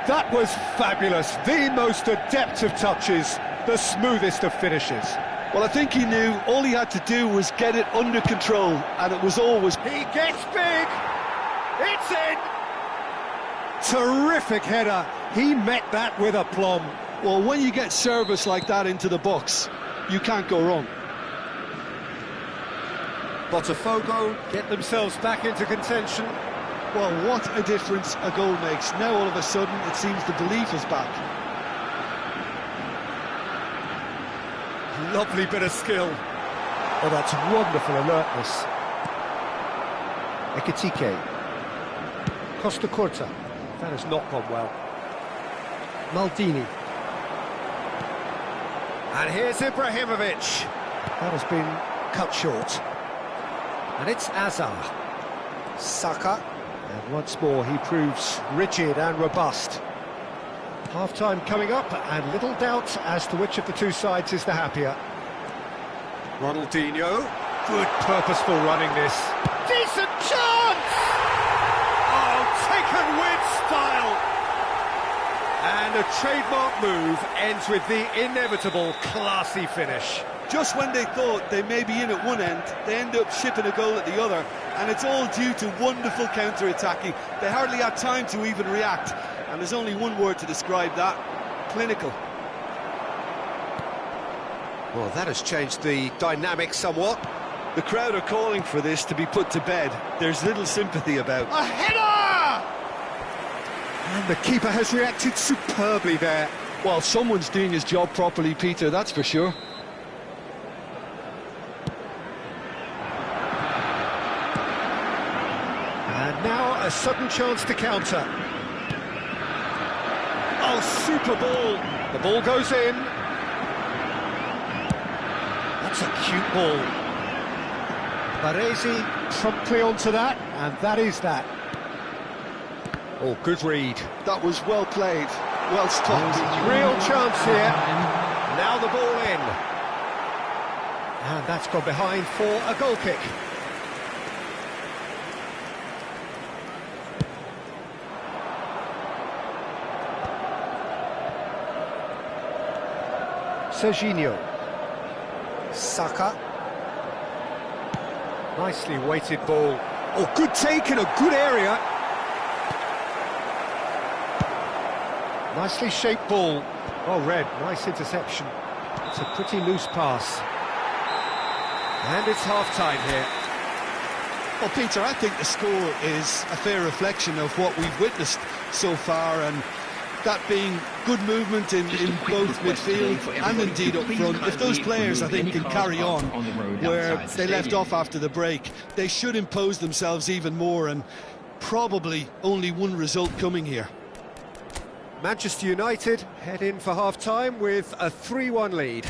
That was fabulous. The most adept of touches, the smoothest of finishes. Well, I think he knew all he had to do was get it under control, and it was always... He gets big! It's in! Terrific header. He met that with aplomb. Well, when you get service like that into the box, you can't go wrong. Botafogo get themselves back into contention. Well, what a difference a goal makes. Now, all of a sudden, it seems the belief is back. Lovely bit of skill. Oh, that's wonderful alertness. Ekitike. Costa Curta. That has not gone well. Maldini. And here's Ibrahimovic. That has been cut short. And it's Azar. Saka. And once more he proves rigid and robust. Half-time coming up, and little doubt as to which of the two sides is the happier. Ronaldinho. Good purposeful running this. Decent chance! Oh, taken with style! And a trademark move ends with the inevitable classy finish. Just when they thought they may be in at one end, they end up shipping a goal at the other, and it's all due to wonderful counter-attacking. They hardly had time to even react, and there's only one word to describe that: clinical. Well, that has changed the dynamic somewhat. The crowd are calling for this to be put to bed. There's little sympathy about. A header! And the keeper has reacted superbly there. Well, someone's doing his job properly, Peter, that's for sure. And now a sudden chance to counter. Oh, super ball. The ball goes in. That's a cute ball. Baresi promptly onto that, and that is that. Oh, good read. That was well played, well stopped. Real chance here. Now the ball in. And that's gone behind for a goal kick. Serginho. Saka. Nicely weighted ball. Oh, good take in a good area. Nicely shaped ball. Oh, Red, nice interception. It's a pretty loose pass. And it's half-time here. Well, Peter, I think the score is a fair reflection of what we've witnessed so far, and that being good movement in both midfield and indeed up front. If those players, I think, can carry on where they left off after the break, they should impose themselves even more, and probably only one result coming here. Manchester United head in for half-time with a 3-1 lead.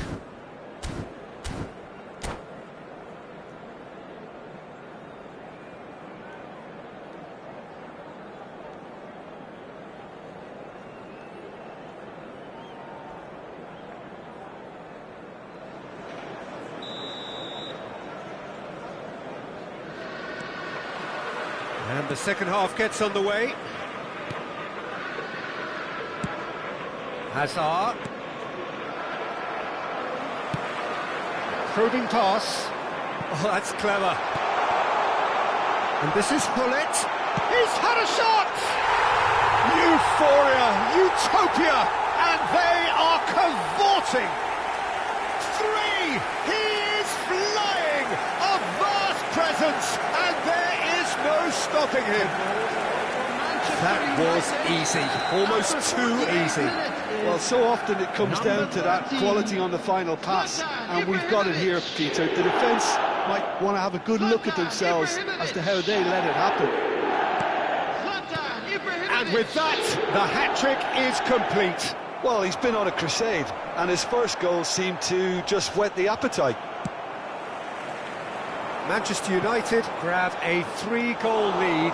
And the second half gets underway. Hazard. Probing pass. Oh, that's clever. And this is Hullet. He's had a shot! Euphoria, utopia, and they are cavorting. 3! He is flying! A vast presence, and there is no stopping him. That was easy, almost too easy. Well, so often it comes down to that quality on the final pass, and we've got it here, Peter. The defence might want to have a good look at themselves as to how they let it happen. And with that, the hat-trick is complete. Well, he's been on a crusade, and his first goal seemed to just whet the appetite. Manchester United grab a 3-goal lead.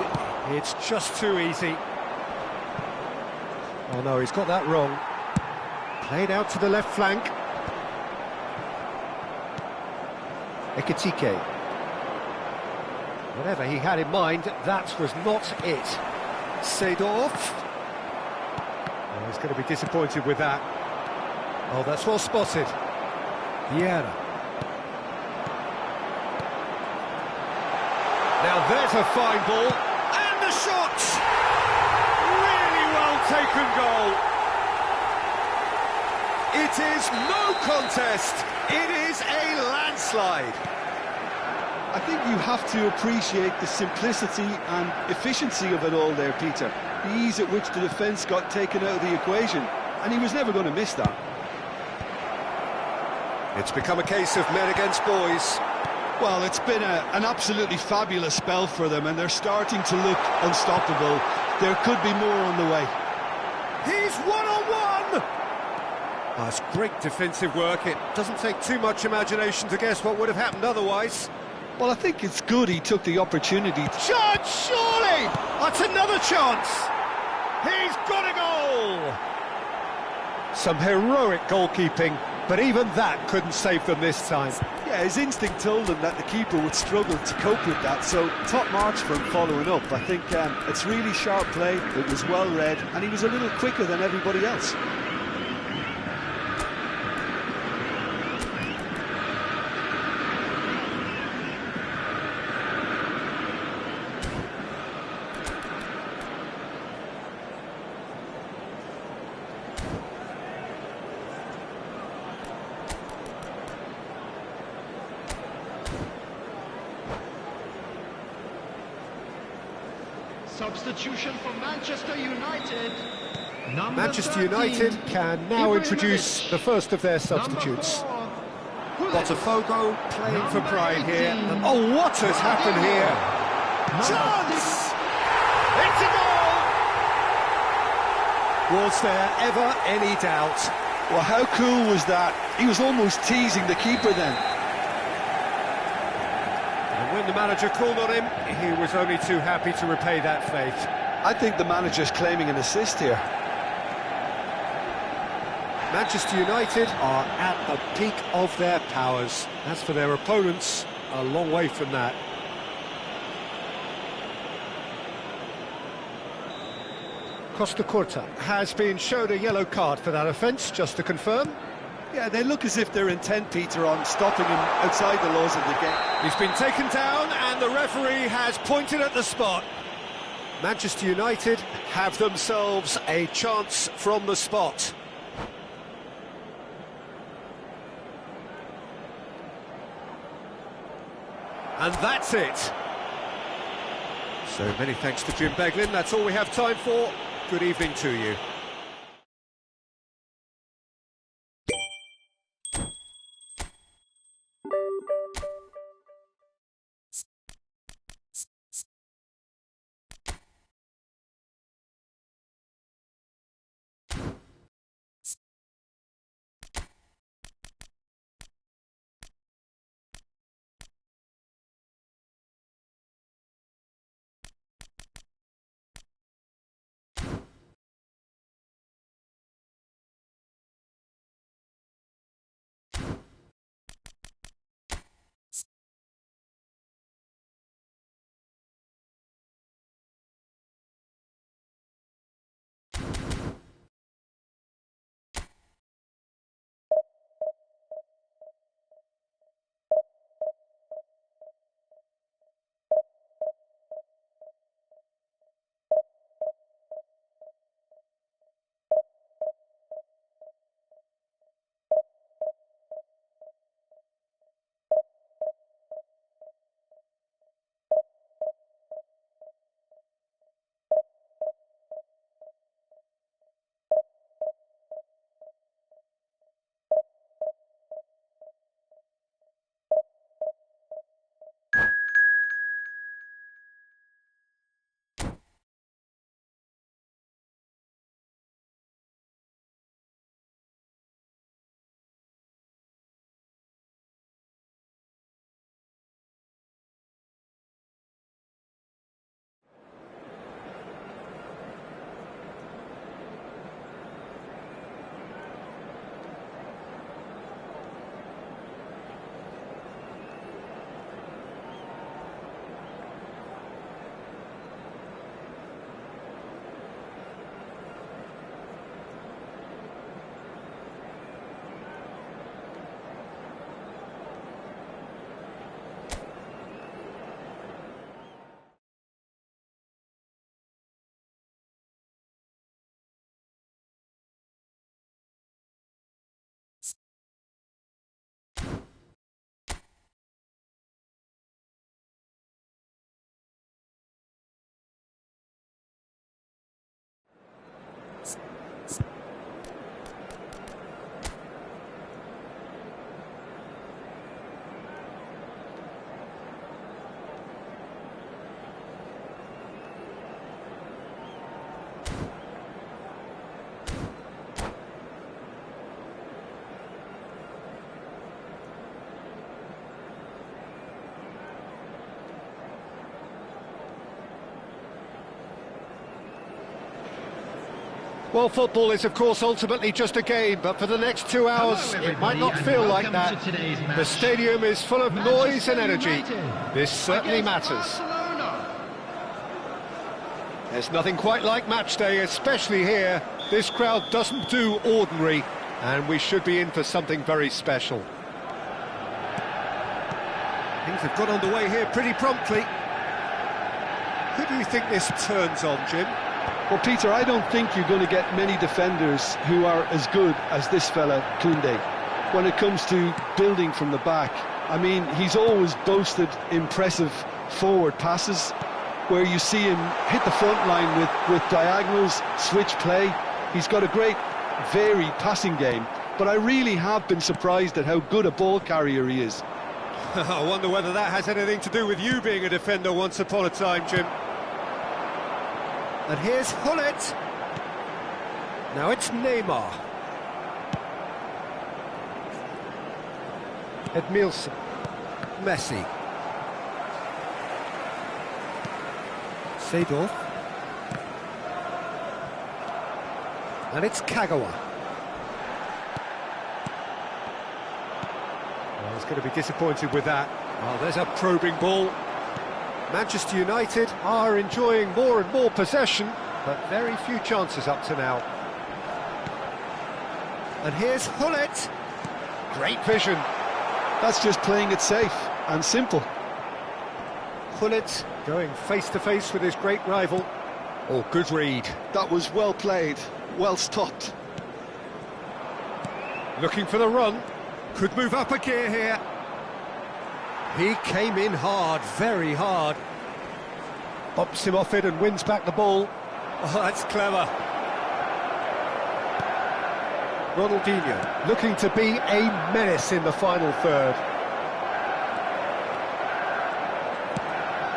It's just too easy. Oh no, he's got that wrong. Played out to the left flank. Ekitike. Whatever he had in mind, that was not it. Seedorf. Oh, he's going to be disappointed with that. Oh, that's well spotted. Vieira. Now there's a fine ball, and the shot! Really well taken goal. It is no contest, it is a landslide. I think you have to appreciate the simplicity and efficiency of it all there, Peter. The ease at which the defence got taken out of the equation, and he was never going to miss that. It's become a case of men against boys. Well, it's been an absolutely fabulous spell for them, and they're starting to look unstoppable. There could be more on the way. He's one-on-one! That's great defensive work. It doesn't take too much imagination to guess what would have happened otherwise. Well, I think it's good he took the opportunity. Chance, surely! That's another chance! He's got a goal! Some heroic goalkeeping, but even that couldn't save them this time. Yeah, his instinct told him that the keeper would struggle to cope with that, so top marks for him following up. I think it's really sharp play, it was well read, and he was a little quicker than everybody else. Substitution for Manchester United. Manchester United can now introduce the first of their substitutes. Botafogo playing for pride here. Oh, what has happened here? Chance! It's a goal! Was there ever any doubt? Well, how cool was that? He was almost teasing the keeper then. And when the manager called on him, he was only too happy to repay that faith. I think the manager's claiming an assist here. Manchester United are at the peak of their powers. As for their opponents, a long way from that. Costa Curta has been showed a yellow card for that offence, just to confirm. Yeah, they look as if they're intent, Peter, on stopping him outside the laws of the game. He's been taken down and the referee has pointed at the spot. Manchester United have themselves a chance from the spot. And that's it. So many thanks to Jim Beglin. That's all we have time for. Good evening to you. Well, football is, of course, ultimately just a game, but for the next 2 hours, it might not feel like that. The stadium is full of noise and energy. This certainly matters. There's nothing quite like match day, especially here. This crowd doesn't do ordinary, and we should be in for something very special. Things have got underway here pretty promptly. Who do you think this turns on, Jim? Well, Peter, I don't think you're going to get many defenders who are as good as this fella, Koundé, when it comes to building from the back. I mean, he's always boasted impressive forward passes, where you see him hit the front line with diagonals, switch play. He's got a great, varied passing game, but I really have been surprised at how good a ball carrier he is. I wonder whether that has anything to do with you being a defender once upon a time, Jim. And here's Hullet. Now it's Neymar. Edmilson. Messi. Seedorf. And it's Kagawa. Well, he's going to be disappointed with that. Oh, there's a probing ball. Manchester United are enjoying more and more possession, but very few chances up to now. And here's Hullet. Great vision. That's just playing it safe and simple. Hullet going face-to-face with his great rival. Oh, good read. That was well played, well stopped. Looking for the run. Could move up a gear here. He came in hard, very hard. Bumps him off it and wins back the ball. Oh, that's clever. Ronaldinho looking to be a menace in the final third.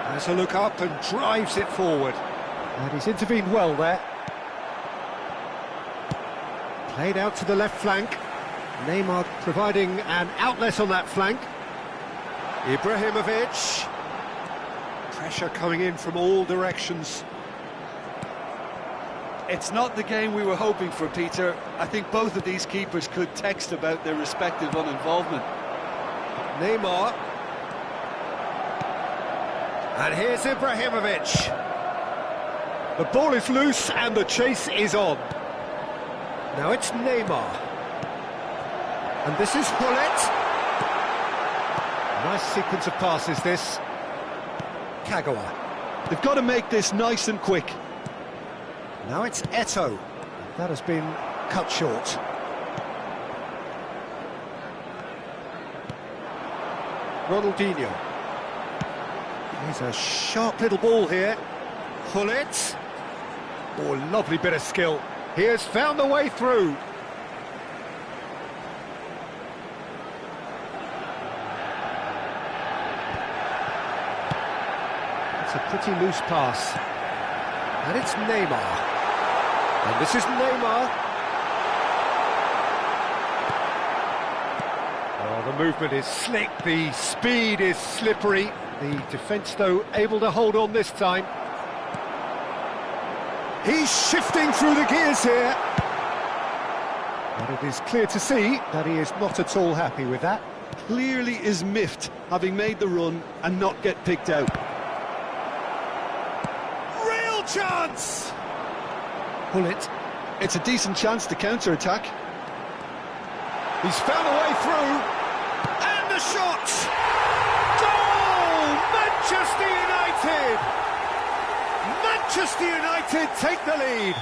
Has a look up and drives it forward. And he's intervened well there. Played out to the left flank. Neymar providing an outlet on that flank. Ibrahimovic. Pressure coming in from all directions. It's not the game we were hoping for, Peter. I think both of these keepers could text about their respective uninvolvement. Neymar. And here's Ibrahimovic. The ball is loose and the chase is on. Now it's Neymar. And this is Hullet. Nice sequence of passes, this. Kagawa. They've got to make this nice and quick. Now it's Eto'o. That has been cut short. Ronaldinho. Here's a sharp little ball here. Hullet. Oh, lovely bit of skill. He has found the way through. It's a pretty loose pass. And it's Neymar. And this is Neymar. Oh, the movement is slick, the speed is slippery. The defence, though, able to hold on this time. He's shifting through the gears here. But it is clear to see that he is not at all happy with that. Clearly is miffed, having made the run and not get picked out. Real chance! Hullet. It's a decent chance to counter-attack. He's found a way through. And the shot! Goal! Manchester United! Manchester United take the lead.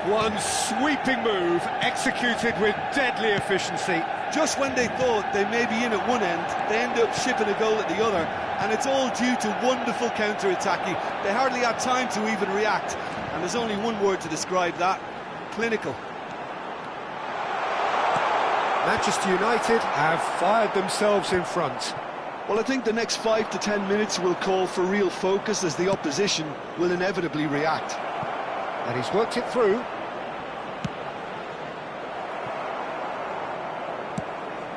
One sweeping move executed with deadly efficiency. Just when they thought they may be in at one end, they end up shipping a goal at the other, and it's all due to wonderful counter-attacking. They hardly had time to even react, and there's only one word to describe that: clinical. Manchester United have fired themselves in front. Well, I think the next 5 to 10 minutes will call for real focus, as the opposition will inevitably react. And he's worked it through.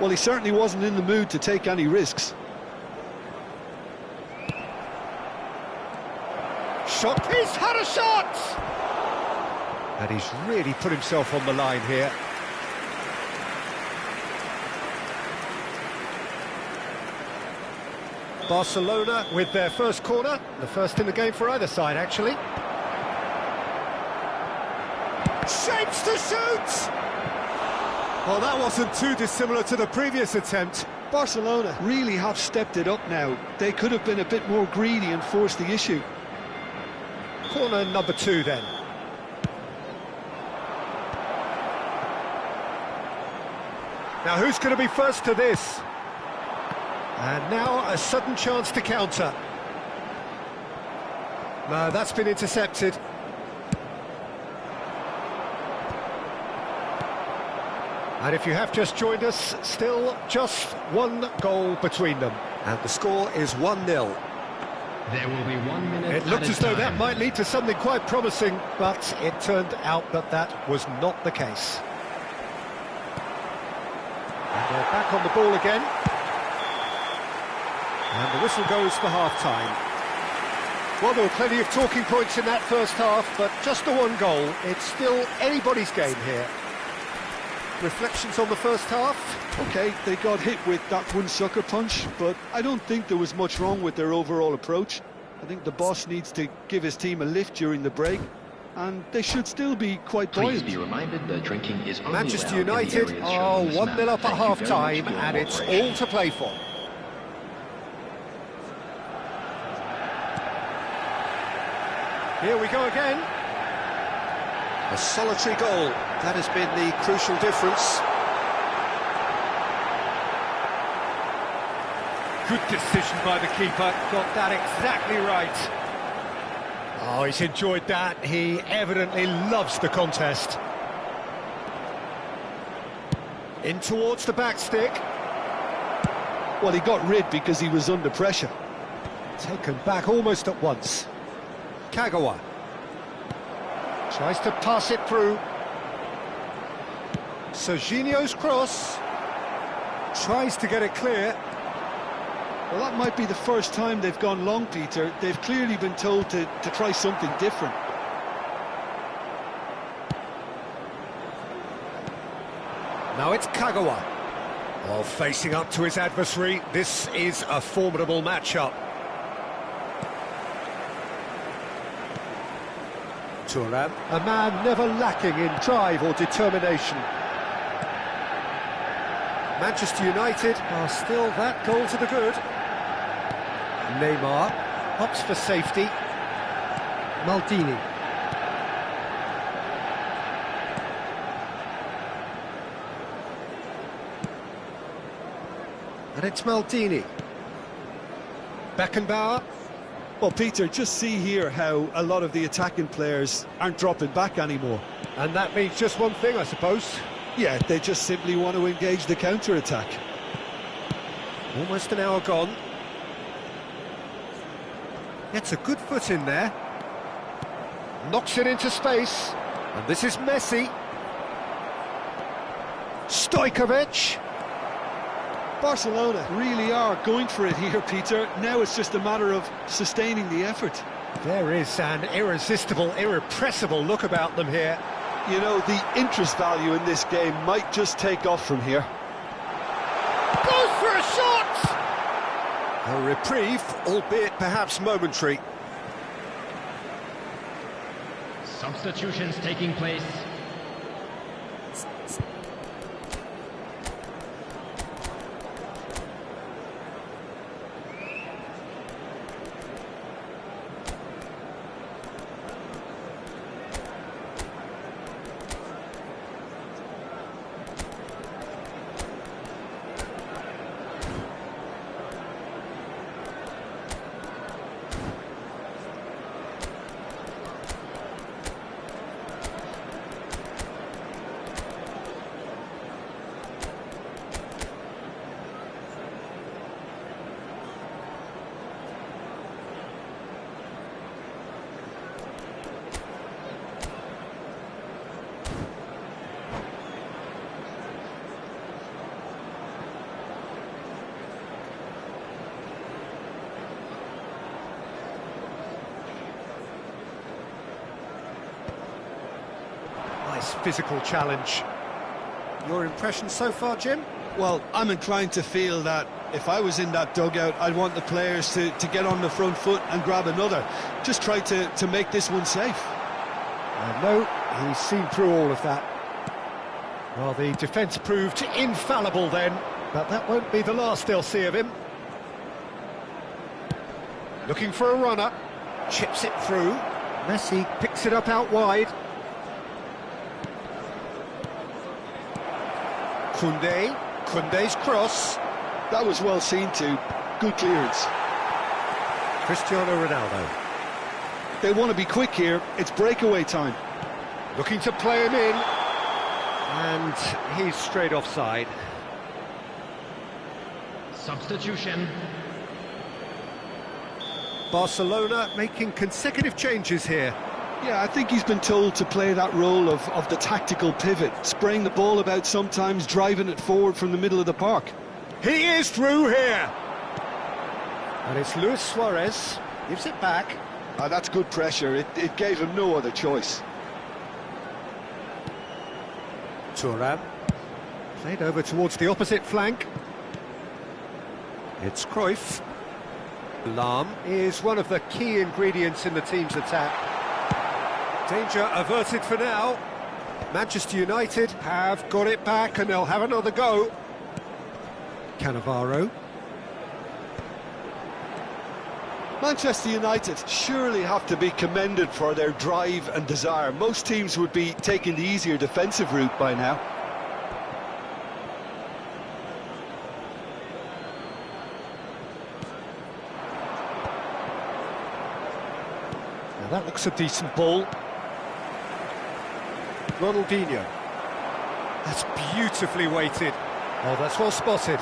Well, he certainly wasn't in the mood to take any risks. Shot, he's had a shot! And he's really put himself on the line here. Barcelona with their first corner, the first in the game for either side, actually. Shapes to shoot! Well, that wasn't too dissimilar to the previous attempt. Barcelona really have stepped it up now. They could have been a bit more greedy and forced the issue. Corner number 2 then. Now who's going to be first to this? And now a sudden chance to counter. No, that's been intercepted. And if you have just joined us, still just one goal between them. And the score is 1-0. There will be 1 minute. It looked as though that might lead to something quite promising, but it turned out that that was not the case. And they're back on the ball again. And the whistle goes for half-time. Well, there were plenty of talking points in that first half, but just the one goal. It's still anybody's game here. Reflections on the first half? Okay, they got hit with that one sucker punch, but I don't think there was much wrong with their overall approach. I think the boss needs to give his team a lift during the break, and they should still be quite buoyant. Please be reminded that drinking is only Manchester allowed in the United areas are shown on this 1-0 map. up at Thank you very much half-time, for your and it's cooperation. all to play for. Here we go again. A solitary goal. That has been the crucial difference. Good decision by the keeper. Got that exactly right. Oh, he's enjoyed that. He evidently loves the contest. In towards the back stick. Well, he got rid because he was under pressure. Taken back almost at once. Kagawa tries to pass it through. Serginho's cross. Tries to get it clear. Well, that might be the first time they've gone long, Peter. They've clearly been told to try something different. Now it's Kagawa. Well, facing up to his adversary, this is a formidable matchup. Thuram, a man never lacking in drive or determination. Manchester United are still that goal to the good. Neymar opts for safety. Maldini. And it's Maldini. Beckenbauer. Well, Peter, just see here how a lot of the attacking players aren't dropping back anymore. And that means just one thing, I suppose. Yeah, they just simply want to engage the counter-attack. Almost an hour gone. Gets a good foot in there. Knocks it into space. And this is Messi. Stojkovic. Barcelona really are going for it here, Peter. Now it's just a matter of sustaining the effort. There is an irresistible, irrepressible look about them here. You know, the interest value in this game might just take off from here. Goes for a shot! A reprieve, albeit perhaps momentary. Substitutions taking place. this physical challenge. Your impression so far, Jim? Well, I'm inclined to feel that if I was in that dugout, I'd want the players to get on the front foot and grab another. Just try to make this one safe. No, he's seen through all of that. Well, the defence proved infallible then, but that won't be the last they'll see of him. Looking for a runner, chips it through. Messi picks it up out wide. Koundé's cross. That was well seen too. Good clearance. Cristiano Ronaldo. They want to be quick here. It's breakaway time. Looking to play him in. And he's straight offside. Substitution. Barcelona making consecutive changes here. Yeah, I think he's been told to play that role of the tactical pivot, spraying the ball about sometimes, driving it forward from the middle of the park. He is through here. And it's Luis Suarez, gives it back. That's good pressure, it gave him no other choice. Thuram, played over towards the opposite flank. It's Cruyff. Lahm is one of the key ingredients in the team's attack. Danger averted for now. Manchester United have got it back and they'll have another go. Cannavaro. Manchester United surely have to be commended for their drive and desire. Most teams would be taking the easier defensive route by now. Now that looks a decent ball. Ronaldinho. That's beautifully weighted. Oh, that's well spotted.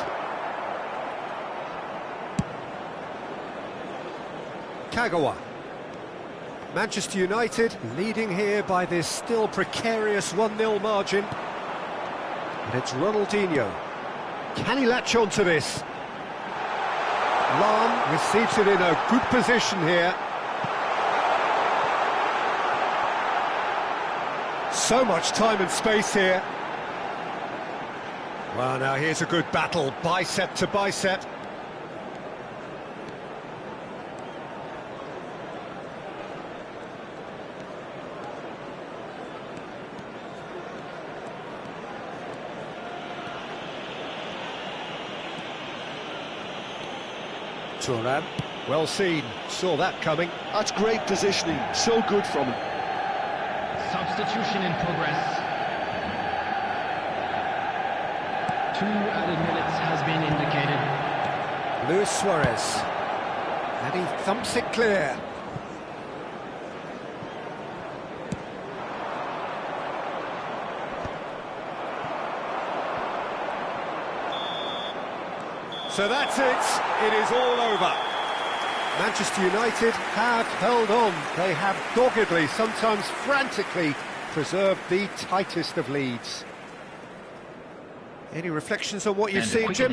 Kagawa. Manchester United leading here by this still precarious 1-0 margin. And it's Ronaldinho. Can he latch on to this? Lahm receives it in a good position here. So much time and space here. Well, now here's a good battle, bicep to bicep. Thuram, well seen, saw that coming. That's great positioning, so good from him. Substitution in progress. 2 added minutes has been indicated. Luis Suarez. And he thumps it clear. So that's it. It is all over. Manchester United have held on. They have doggedly, sometimes frantically, preserved the tightest of leads. Any reflections on what you've seen, Jim?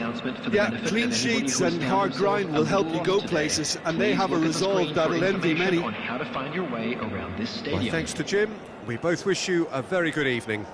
Yeah, clean sheets and hard grind will help you go places, and they have a resolve that'll envy many. On how to find your way around this stadium. Well, thanks to Jim, we both wish you a very good evening.